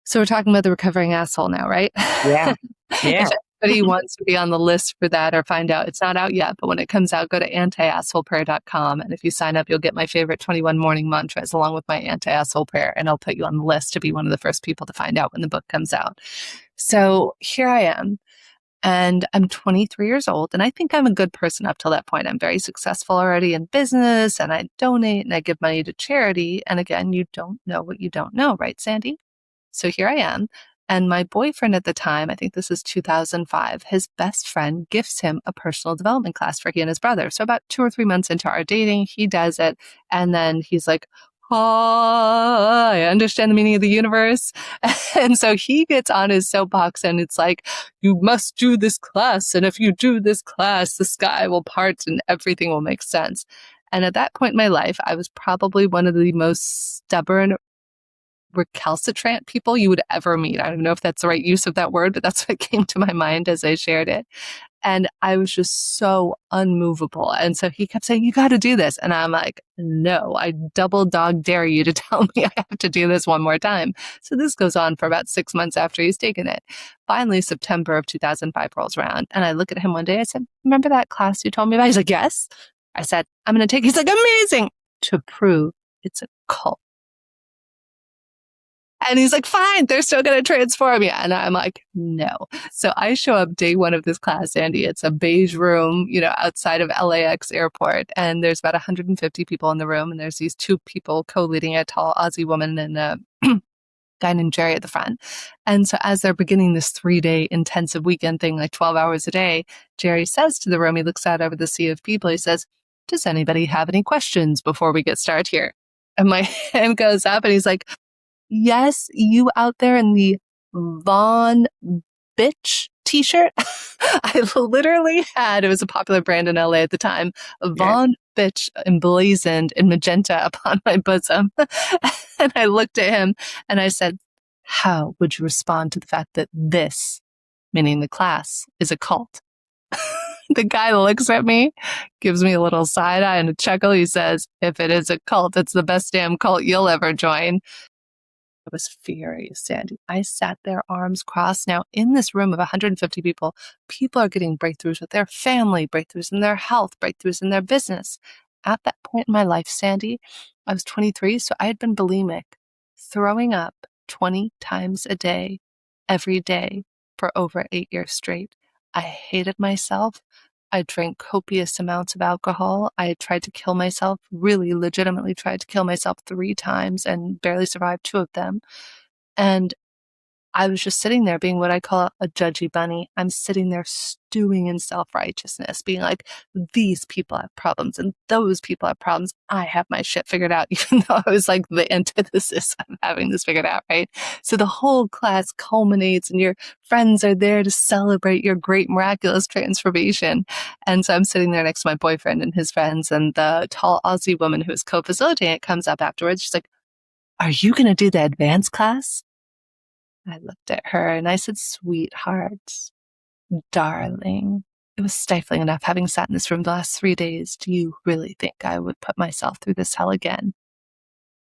So we're talking about the recovering asshole now, right? Yeah. Yeah. If anybody wants to be on the list for that or find out, it's not out yet, but when it comes out, go to antiassholeprayer.com. And if you sign up, you'll get my favorite 21 morning mantras along with my anti-asshole prayer. And I'll put you on the list to be one of the first people to find out when the book comes out. So here I am. And I'm 23 years old, and I think I'm a good person up till that point. I'm very successful already in business, and I donate and I give money to charity. And again, you don't know what you don't know, right, Sandie? So here I am. And my boyfriend at the time, I think this is 2005, his best friend gifts him a personal development class for he and his brother. So about 2 or 3 months into our dating, he does it. And then he's like, I understand the meaning of the universe. And so he gets on his soapbox and it's like, you must do this class. And if you do this class, the sky will part and everything will make sense. And at that point in my life, I was probably one of the most stubborn, recalcitrant people you would ever meet. I don't know if that's the right use of that word, but that's what came to my mind as I shared it. And I was just so unmovable. And so he kept saying, you got to do this. And I'm like, no, I double dog dare you to tell me I have to do this one more time. So this goes on for about 6 months after he's taken it. Finally, September of 2005 rolls around. And I look at him one day. I said, remember that class you told me about? He's like, yes. I said, I'm going to take it. He's like, amazing. To prove it's a cult. And he's like, fine, they're still going to transform you. And I'm like, no. So I show up day one of this class, Sandie. It's a beige room, outside of LAX airport. And there's about 150 people in the room. And there's these two people co-leading, a tall Aussie woman and a guy named Jerry at the front. And so as they're beginning this 3-day intensive weekend thing, like 12 hours a day, Jerry says to the room, he looks out over the sea of people. He says, does anybody have any questions before we get started here? And my hand goes up and he's like, yes, you out there in the Von Bitch t-shirt. I literally had, it was a popular brand in LA at the time, Von Bitch emblazoned in magenta upon my bosom. And I looked at him and I said, how would you respond to the fact that this, meaning the class, is a cult? The guy looks at me, gives me a little side eye and a chuckle. He says, if it is a cult, it's the best damn cult you'll ever join. I was furious, Sandie. I sat there, arms crossed. Now, in this room of 150 people, people are getting breakthroughs with their family, breakthroughs in their health, breakthroughs in their business. At that point in my life, Sandie, I was 23, so I had been bulimic, throwing up 20 times a day, every day, for over 8 years straight. I hated myself. I drank copious amounts of alcohol. I had tried to kill myself, really legitimately tried to kill myself 3 times and barely survived 2 of them. And I was just sitting there being what I call a judgy bunny. I'm sitting there stewing in self-righteousness, being like, these people have problems and those people have problems. I have my shit figured out, even though I was like the antithesis of having this figured out, right? So the whole class culminates and your friends are there to celebrate your great miraculous transformation. And so I'm sitting there next to my boyfriend and his friends, and the tall Aussie woman who was co-facilitating it comes up afterwards. She's like, are you going to do the advanced class? I looked at her and I said, sweetheart, darling, it was stifling enough having sat in this room the last 3 days. Do you really think I would put myself through this hell again?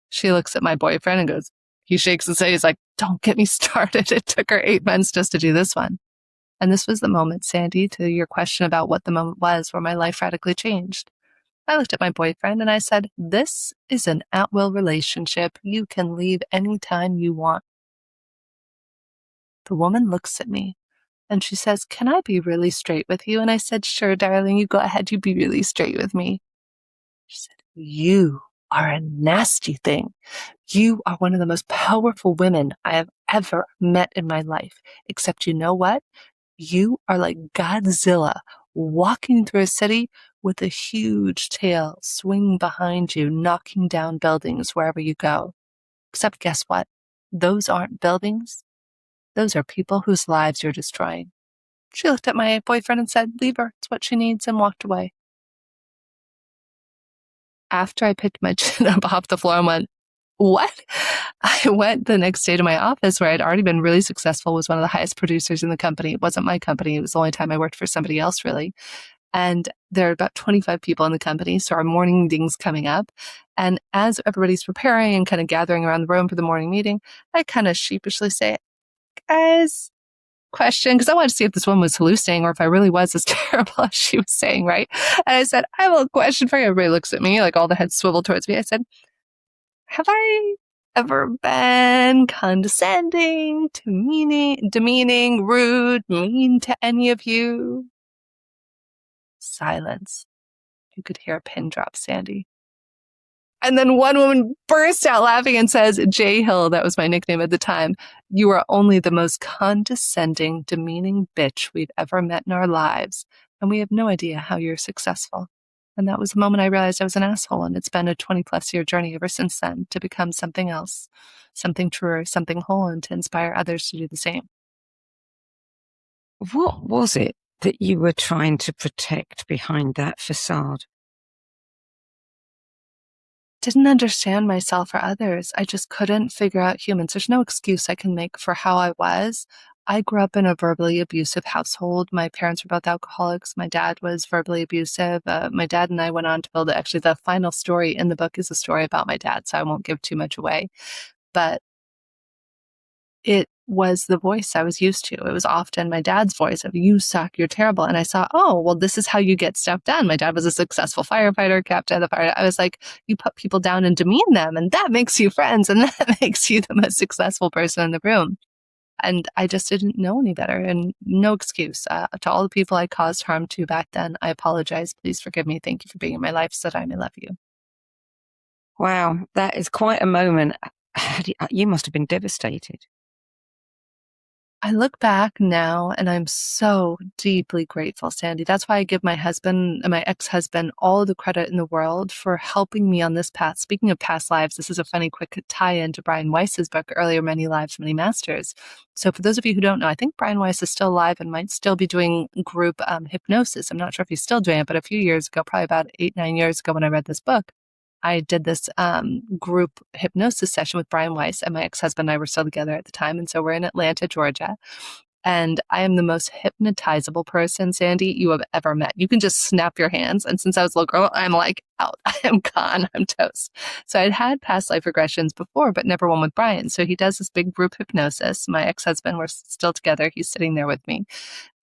She looks at my boyfriend and goes, he shakes his head. He's like, don't get me started. It took her 8 months just to do this one. And this was the moment, Sandie, to your question about what the moment was where my life radically changed. I looked at my boyfriend and I said, this is an at-will relationship. You can leave anytime you want. The woman looks at me and she says, can I be really straight with you? And I said, sure, darling, you go ahead. You be really straight with me. She said, you are a nasty thing. You are one of the most powerful women I have ever met in my life. Except you know what? You are like Godzilla walking through a city with a huge tail swinging behind you, knocking down buildings wherever you go. Except guess what? Those aren't buildings. Those are people whose lives you're destroying. She looked at my boyfriend and said, leave her. It's what she needs, and walked away. After I picked my chin up off the floor and went, what? I went the next day to my office where I'd already been really successful, was one of the highest producers in the company. It wasn't my company. It was the only time I worked for somebody else, really. And there are about 25 people in the company, so our morning meeting's coming up. And as everybody's preparing and kind of gathering around the room for the morning meeting, I kind of sheepishly say, guys, question, because I wanted to see if this woman was hallucinating or if I really was as terrible as she was saying, right? And I said, I have a question for you. Everybody looks at me, like all the heads swivel towards me. I said, have I ever been condescending, demeaning, rude, mean to any of you? Silence. You could hear a pin drop, Sandie. And then one woman burst out laughing and says, J Hill, that was my nickname at the time, you are only the most condescending, demeaning bitch we've ever met in our lives, and we have no idea how you're successful. And that was the moment I realized I was an asshole. And it's been a 20+ year journey ever since then to become something else, something truer, something whole, and to inspire others to do the same. What was it that you were trying to protect behind that facade? Didn't understand myself or others. I just couldn't figure out humans. There's no excuse I can make for how I was. I grew up in a verbally abusive household. My parents were both alcoholics. My dad was verbally abusive. My dad and I went on to build it. Actually, the final story in the book is a story about my dad, so I won't give too much away. But it was the voice I was used to. It was often my dad's voice of, you suck, you're terrible. And I saw, oh, well, this is how you get stuff done. My dad was a successful firefighter, captain of the fire. I was like, you put people down and demean them, and that makes you friends, and that makes you the most successful person in the room. And I just didn't know any better, and no excuse. To all the people I caused harm to back then, I apologize. Please forgive me. Thank you for being in my life so that I may love you. Wow, that is quite a moment. You must have been devastated. I look back now and I'm so deeply grateful, Sandie. That's why I give my husband and my ex-husband all the credit in the world for helping me on this path. Speaking of past lives, this is a funny quick tie-in to Brian Weiss's book earlier, Many Lives, Many Masters. So for those of you who don't know, I think Brian Weiss is still alive and might still be doing group hypnosis. I'm not sure if he's still doing it, but a few years ago, probably about 8-9 years ago when I read this book, I did this group hypnosis session with Brian Weiss, and my ex-husband and I were still together at the time. And so we're in Atlanta, Georgia. And I am the most hypnotizable person, Sandie, you have ever met. You can just snap your hands. And since I was a little girl, I'm like out. I am gone. I'm toast. So I'd had past life regressions before, but never one with Brian. So he does this big group hypnosis. My ex-husband, we're still together. He's sitting there with me.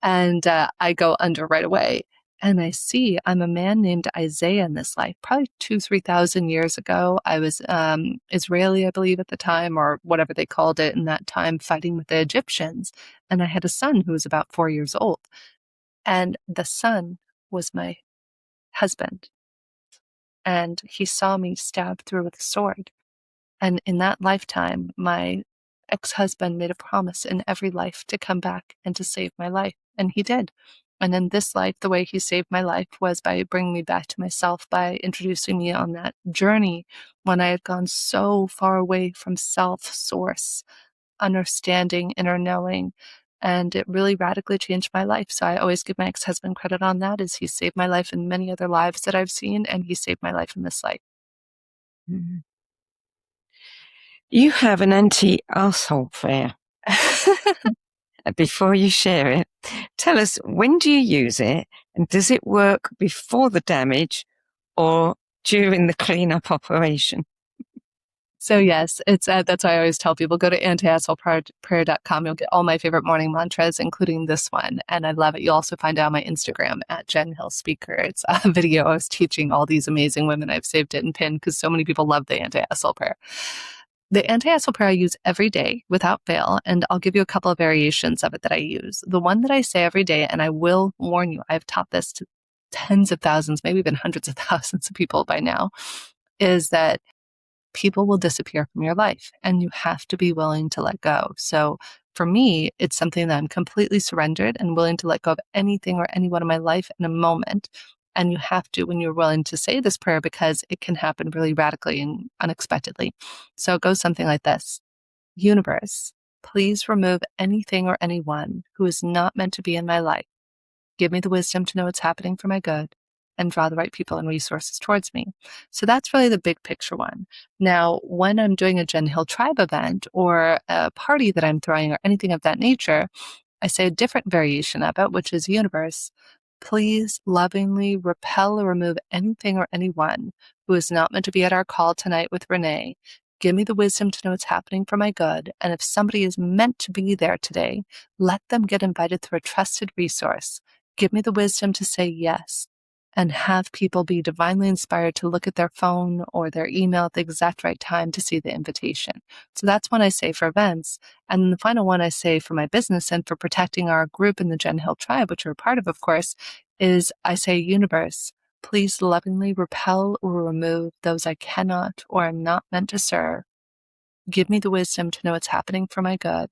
And I go under right away. And I see I'm a man named Isaiah in this life, probably 2,000-3,000 years ago. I was Israeli, I believe, at the time, or whatever they called it in that time, fighting with the Egyptians. And I had a son who was about 4 years old. And the son was my husband. And he saw me stabbed through with a sword. And in that lifetime, my ex-husband made a promise in every life to come back and to save my life. And he did. And in this life, the way he saved my life was by bringing me back to myself, by introducing me on that journey when I had gone so far away from self-source, understanding, inner knowing. And it really radically changed my life. So I always give my ex-husband credit on that, as he saved my life in many other lives that I've seen, and he saved my life in this life. Mm-hmm. You have an anti-asshole prayer. Before you share it, tell us, when do you use it, and does it work before the damage or during the cleanup operation? So yes, it's that's why I always tell people, go to antiassholeprayer.com. You'll get all my favorite morning mantras, including this one. And I love it. You'll also find it on my Instagram at Jen Hill Speaker. It's a video I was teaching all these amazing women. I've saved it and pinned because so many people love the anti-asshole prayer. The anti-asshole prayer I use every day without fail, and I'll give you a couple of variations of it that I use. The one that I say every day, and I will warn you, I've taught this to tens of thousands, maybe even hundreds of thousands of people by now, is that people will disappear from your life and you have to be willing to let go. So for me, it's something that I'm completely surrendered and willing to let go of anything or anyone in my life in a moment. And you have to, when you're willing to say this prayer, because it can happen really radically and unexpectedly. So it goes something like this. Universe, please remove anything or anyone who is not meant to be in my life. Give me the wisdom to know what's happening for my good, and draw the right people and resources towards me. So that's really the big picture one. Now, when I'm doing a Jen Hill Tribe event or a party that I'm throwing or anything of that nature, I say a different variation of it, which is, universe, please lovingly repel or remove anything or anyone who is not meant to be at our call tonight with Renee. Give me the wisdom to know what's happening for my good. And if somebody is meant to be there today, let them get invited through a trusted resource. Give me the wisdom to say yes, and have people be divinely inspired to look at their phone or their email at the exact right time to see the invitation. So that's one I say for events. And then the final one I say for my business and for protecting our group in the Jen Hill Tribe, which we're a part of course, is I say, universe, please lovingly repel or remove those I cannot or am not meant to serve. Give me the wisdom to know what's happening for my good,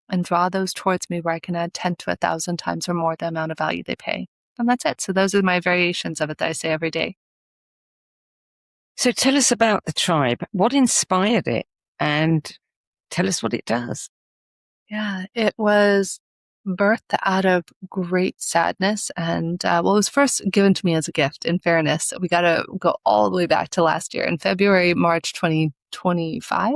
and draw those towards me where I can add 10 to 1,000 times or more the amount of value they pay. And that's it. So those are my variations of it that I say every day. So tell us about the tribe. What inspired it? And tell us what it does. Yeah, it was birthed out of great sadness. And it was first given to me as a gift, in fairness. We got to go all the way back to last year. In February, March 2025,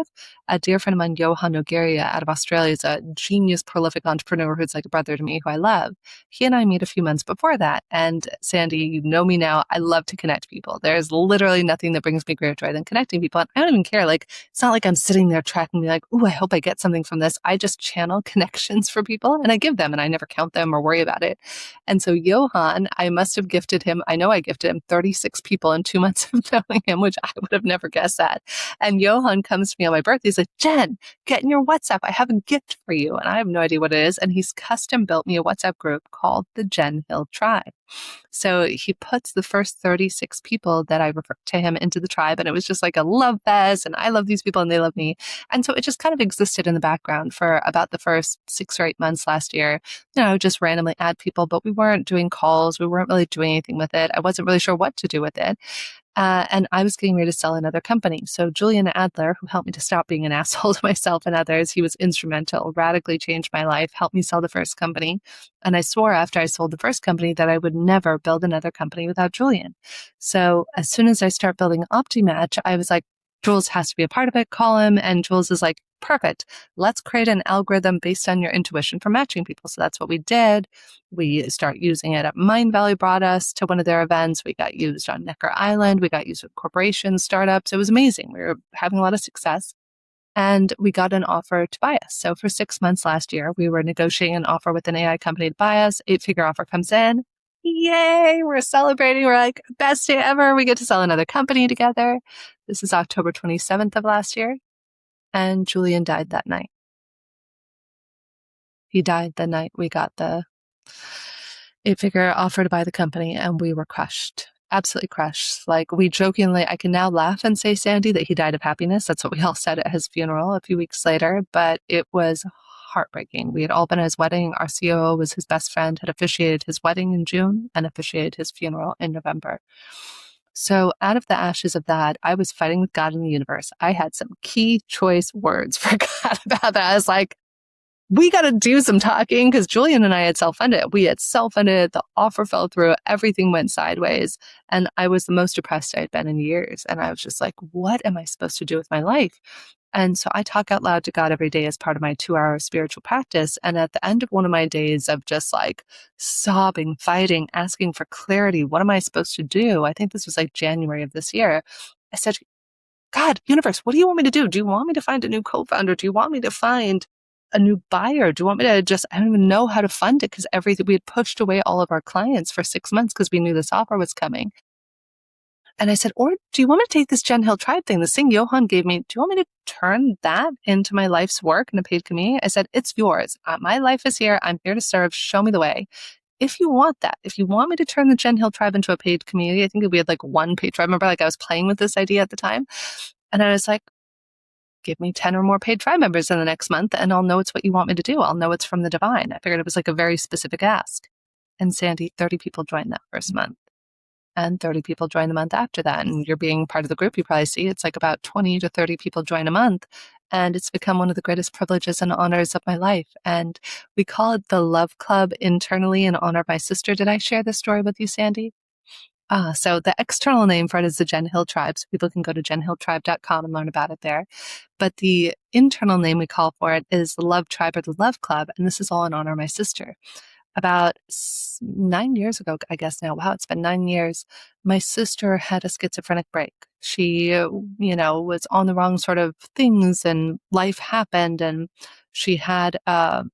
a dear friend of mine, Johan Nogueira out of Australia, is a genius, prolific entrepreneur who's like a brother to me, who I love. He and I meet a few months before that. And Sandie, you know me now, I love to connect people. There's literally nothing that brings me greater joy than connecting people. And I don't even care. Like, it's not like I'm sitting there tracking, like, oh, I hope I get something from this. I just channel connections for people and I give them, and I never count them or worry about it. And so Johan, I must have gifted him, I know I gifted him 36 people in 2 months of knowing him, which I would have never guessed that. And Johan comes to me on my birthday. He's like, Jen, get in your WhatsApp. I have a gift for you. And I have no idea what it is. And he's custom built me a WhatsApp group called the Jen Hill Tribe. So he puts the first 36 people that I refer to him into the tribe. And it was just like a love fest. And I love these people and they love me. And so it just kind of existed in the background for about the first 6 or 8 months last year. You know, just randomly add people, but we weren't doing calls. We weren't really doing anything with it. I wasn't really sure what to do with it. And I was getting ready to sell another company. So Julian Adler, who helped me to stop being an asshole to myself and others, he was instrumental, radically changed my life, helped me sell the first company. And I swore after I sold the first company that I would never build another company without Julian. So as soon as I start building OptiMatch, I was like, Jules has to be a part of it, call him. And Jules is like, perfect. Let's create an algorithm based on your intuition for matching people. So that's what we did. We start using it at Mind Valley, brought us to one of their events. We got used on Necker Island. We got used with corporations, startups. It was amazing. We were having a lot of success. And we got an offer to buy us. So for 6 months last year, we were negotiating an offer with an AI company to buy us. 8-figure offer comes in. Yay, we're celebrating. We're like, best day ever. We get to sell another company together. This is October 27th of last year. And Julian died that night. He died the night we got the 8-figure offer to buy the company, and we were crushed. Absolutely crushed. Like, we jokingly, I can now laugh and say, Sandie, that he died of happiness. That's what we all said at his funeral a few weeks later, but it was heartbreaking. We had all been at his wedding. Our COO was his best friend, had officiated his wedding in June and officiated his funeral in November. So out of the ashes of that, I was fighting with God in the universe. I had some key choice words for God about that. I was like, we got to do some talking, because Julian and I had self-funded. We had self-funded. The offer fell through. Everything went sideways. And I was the most depressed I had been in years. And I was just like, what am I supposed to do with my life? And so I talk out loud to God every day as part of my 2-hour spiritual practice. And at the end of one of my days of just like sobbing, fighting, asking for clarity, what am I supposed to do? I think this was like January of this year. I said, God, universe, what do you want me to do? Do you want me to find a new co-founder? Do you want me to find a new buyer? Do you want me to just, I don't even know how to fund it, because everything, we had pushed away all of our clients for 6 months because we knew this offer was coming. And I said, or do you want me to take this Jen Hill Tribe thing, this thing Johan gave me, do you want me to turn that into my life's work in a paid community? I said, it's yours. My life is here. I'm here to serve. Show me the way. If you want that, if you want me to turn the Jen Hill Tribe into a paid community, I think we had like 1 paid tribe. I remember like I was playing with this idea at the time. And I was like, give me 10 or more paid tribe members in the next month and I'll know it's what you want me to do. I'll know it's from the divine. I figured it was like a very specific ask. And Sandie, 30 people joined that first month. And 30 people join the month after that. And you're being part of the group, you probably see it's like about 20 to 30 people join a month. And it's become one of the greatest privileges and honors of my life. And we call it the Love Club internally in honor of my sister. Did I share this story with you, Sandie? So the external name for it is the Jen Hill Tribe. So people can go to jenhilltribe.com and learn about it there. But the internal name we call for it is the Love Tribe or the Love Club. And this is all in honor of my sister. About 9 years ago, I guess now, wow, it's been 9 years, my sister had a schizophrenic break. She, was on the wrong sort of things and life happened, and she had a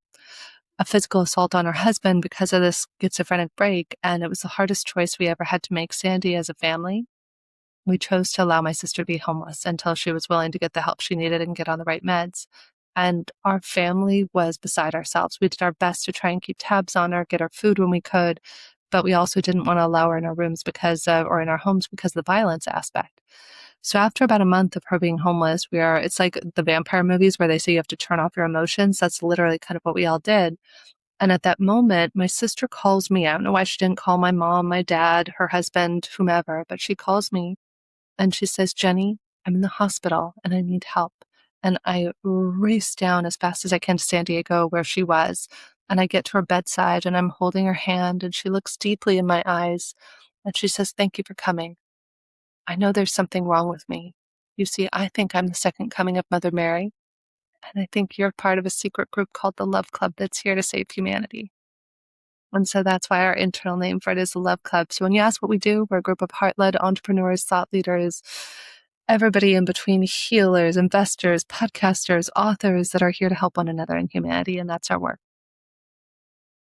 physical assault on her husband because of this schizophrenic break. And it was the hardest choice we ever had to make, Sandie, as a family. We chose to allow my sister to be homeless until she was willing to get the help she needed and get on the right meds. And our family was beside ourselves. We did our best to try and keep tabs on her, get her food when we could, but we also didn't want to allow her in our rooms or in our homes because of the violence aspect. So after about a month of her being homeless, it's like the vampire movies where they say you have to turn off your emotions. That's literally kind of what we all did. And at that moment, my sister calls me. I don't know why she didn't call my mom, my dad, her husband, whomever, but she calls me And she says, Jenny, I'm in the hospital and I need help. And I race down as fast as I can to San Diego where she was. And I get to her bedside and I'm holding her hand and she looks deeply in my eyes. And she says, thank you for coming. I know there's something wrong with me. You see, I think I'm the second coming of Mother Mary. And I think you're part of a secret group called the Love Club that's here to save humanity. And so that's why our internal name for it is the Love Club. So when you ask what we do, we're a group of heart-led entrepreneurs, thought leaders, everybody in between, healers, investors, podcasters, authors that are here to help one another in humanity. And that's our work.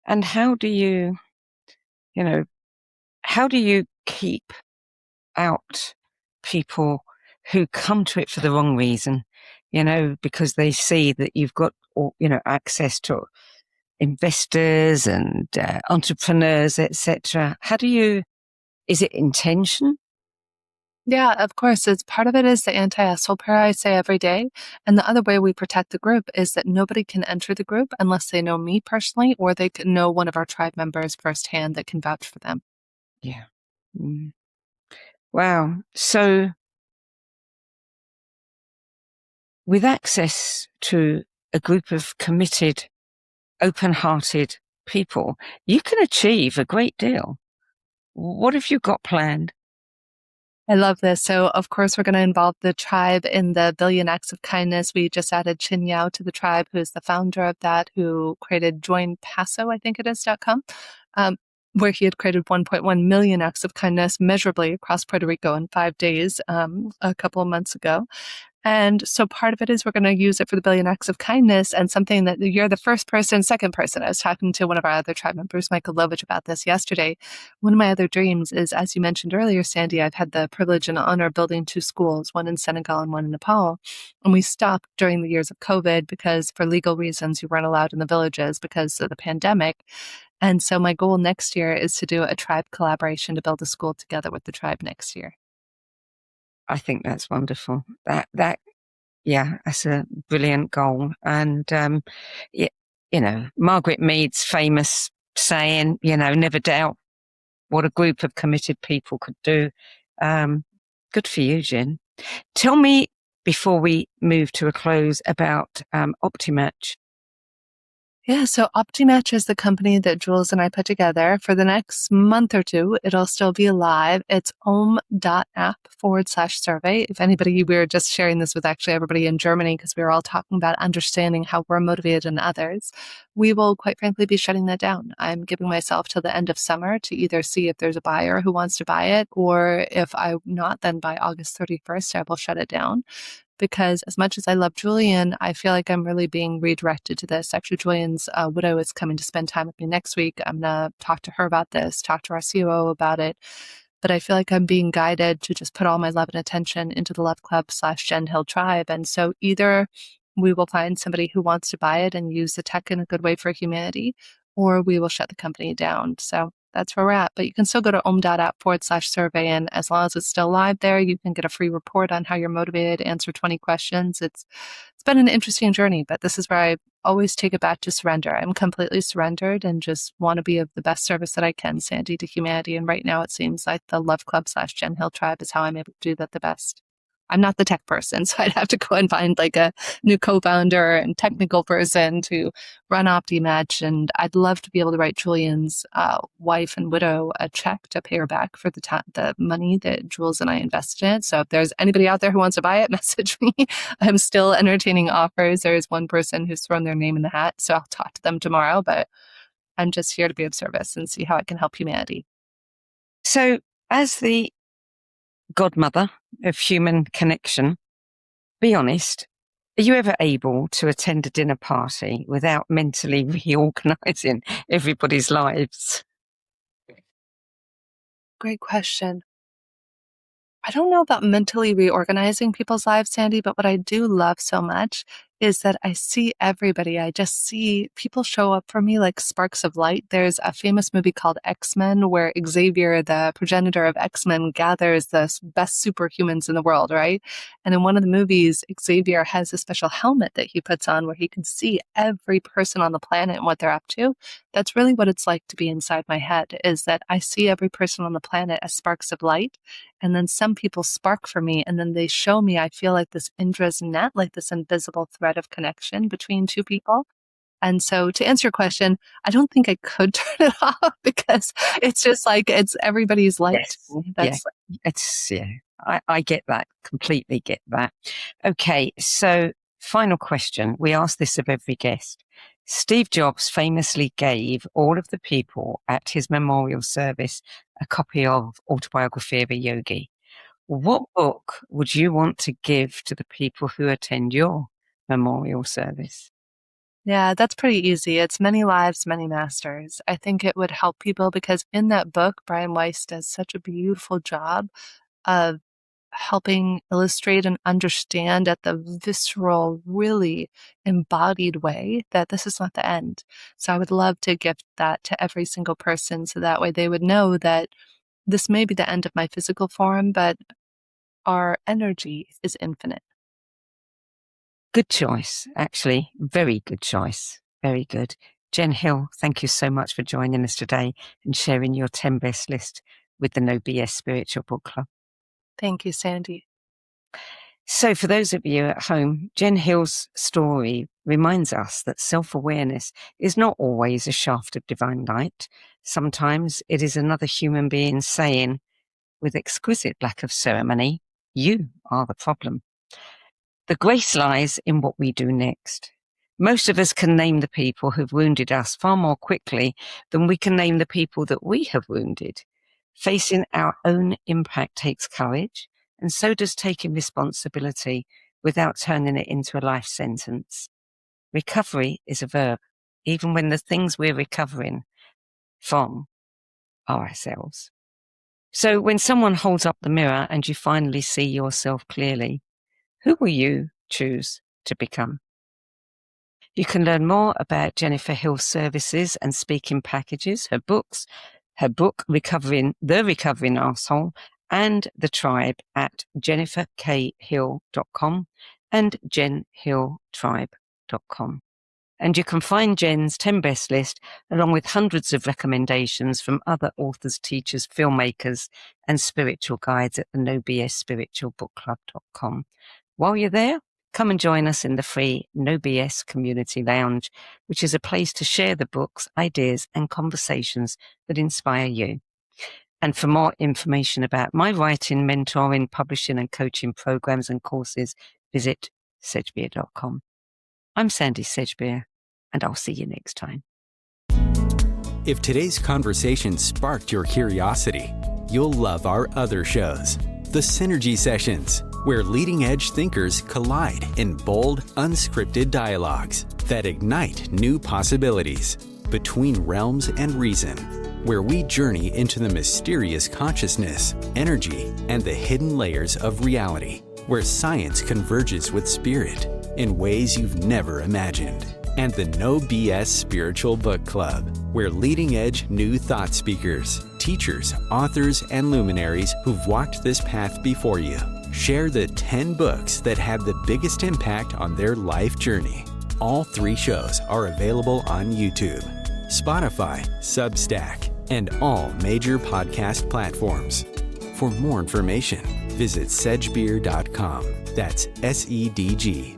And how do you keep out people who come to it for the wrong reason, because they see that you've got, access to investors and entrepreneurs, etc. Is it intention? Yeah, of course. It's part of it is the anti-asshole prayer I say every day. And the other way we protect the group is that nobody can enter the group unless they know me personally or they can know one of our tribe members firsthand that can vouch for them. Yeah. Mm. Wow. So with access to a group of committed, open-hearted people, you can achieve a great deal. What have you got planned? I love this. So, of course, we're going to involve the tribe in the Billion Acts of Kindness. We just added Chin Yao to the tribe, who is the founder of that, who created joinpasso, I think it is.com, where he had created 1.1 million acts of kindness measurably across Puerto Rico in 5 days a couple of months ago. And so part of it is we're going to use it for the Billion Acts of Kindness, and something that you're the first person, second person. I was talking to one of our other tribe members, Michael Lovich, about this yesterday. One of my other dreams is, as you mentioned earlier, Sandie, I've had the privilege and honor of building 2 schools, one in Senegal and one in Nepal. And we stopped during the years of COVID because for legal reasons, you weren't allowed in the villages because of the pandemic. And so my goal next year is to do a tribe collaboration to build a school together with the tribe next year. I think that's wonderful. Yeah, that's a brilliant goal. And, Margaret Mead's famous saying, never doubt what a group of committed people could do. Good for you, Jen. Tell me, before we move to a close, about Optimatch. Yeah, so Optimatch is the company that Jules and I put together. For the next month or 2, it'll still be live. It's om.app/survey. If anybody, we were just sharing this with actually everybody in Germany because we were all talking about understanding how we're motivated in others. We will quite frankly be shutting that down. I'm giving myself till the end of summer to either see if there's a buyer who wants to buy it, or if I'm not, then by August 31st, I will shut it down. Because as much as I love Julian, I feel like I'm really being redirected to this. Actually, Julian's widow is coming to spend time with me next week. I'm going to talk to her about this, talk to our COO about it. But I feel like I'm being guided to just put all my love and attention into the Love Club/Gen Hill Tribe. And so either we will find somebody who wants to buy it and use the tech in a good way for humanity, or we will shut the company down. So that's where we're at. But you can still go to om.app/survey. And as long as it's still live there, you can get a free report on how you're motivated, answer 20 questions. It's been an interesting journey, but this is where I always take it back to surrender. I'm completely surrendered and just want to be of the best service that I can, Sandie, to humanity. And right now it seems like the Love Club/Gen Hill Tribe is how I'm able to do that the best. I'm not the tech person, so I'd have to go and find like a new co-founder and technical person to run Optimatch. And I'd love to be able to write Julian's wife and widow a check to pay her back for the money that Jules and I invested in. So if there's anybody out there who wants to buy it, message me. I'm still entertaining offers. There's one person who's thrown their name in the hat, so I'll talk to them tomorrow. But I'm just here to be of service and see how I can help humanity. So as the godmother of human connection, be honest, are you ever able to attend a dinner party without mentally reorganizing everybody's lives? Great question. I don't know about mentally reorganizing people's lives, Sandie, but what I do love so much is that I see everybody. I just see people show up for me like sparks of light. There's a famous movie called X-Men where Xavier, the progenitor of X-Men, gathers the best superhumans in the world, right? And in one of the movies, Xavier has a special helmet that he puts on where he can see every person on the planet and what they're up to. That's really what it's like to be inside my head, is that I see every person on the planet as sparks of light. And then some people spark for me, and then they show me, I feel like this Indra's net, like this invisible thread of connection between two people. And so to answer your question, I don't think I could turn it off because it's just like, it's everybody's light. Yes. I get that, completely get that. Okay, so final question. We ask this of every guest. Steve Jobs famously gave all of the people at his memorial service a copy of Autobiography of a Yogi. What book would you want to give to the people who attend your memorial service? Yeah, that's pretty easy. It's Many Lives, Many Masters. I think it would help people because in that book, Brian Weiss does such a beautiful job of helping illustrate and understand at the visceral, really embodied way that this is not the end. So I would love to gift that to every single person so that way they would know that this may be the end of my physical form, but our energy is infinite. Good choice, actually. Very good choice. Very good. Jen Hill, thank you so much for joining us today and sharing your 10 best list with the No BS Spiritual Book Club. Thank you, Sandie. So for those of you at home, Jen Hill's story reminds us that self-awareness is not always a shaft of divine light. Sometimes it is another human being saying, with exquisite lack of ceremony, you are the problem. The grace lies in what we do next. Most of us can name the people who've wounded us far more quickly than we can name the people that we have wounded. Facing our own impact takes courage, and so does taking responsibility without turning it into a life sentence. Recovery is a verb, even when the things we're recovering from are ourselves. So when someone holds up the mirror and you finally see yourself clearly, who will you choose to become? You can learn more about Jennifer Hill's services and speaking packages, her books, her book, The Recovering Arsehole, and The Tribe at jenniferkhill.com and jenhilltribe.com. And you can find Jen's 10 best list along with hundreds of recommendations from other authors, teachers, filmmakers, and spiritual guides at the nobsspiritualbookclub.com. While you're there, come and join us in the free No BS Community Lounge, which is a place to share the books, ideas, and conversations that inspire you. And for more information about my writing, mentoring, publishing, and coaching programs and courses, visit sedgbeer.com. I'm Sandie Sedgbeer, and I'll see you next time. If today's conversation sparked your curiosity, you'll love our other shows. The Synergy Sessions, where leading-edge thinkers collide in bold, unscripted dialogues that ignite new possibilities. Between Realms and Reason, where we journey into the mysterious consciousness, energy, and the hidden layers of reality, where science converges with spirit in ways you've never imagined. And the No BS Spiritual Book Club, where leading-edge new thought speakers, teachers, authors, and luminaries who've walked this path before you share the 10 books that had the biggest impact on their life journey. All 3 shows are available on YouTube, Spotify, Substack, and all major podcast platforms. For more information, visit sedgbeer.com. That's SEDGBEER.com.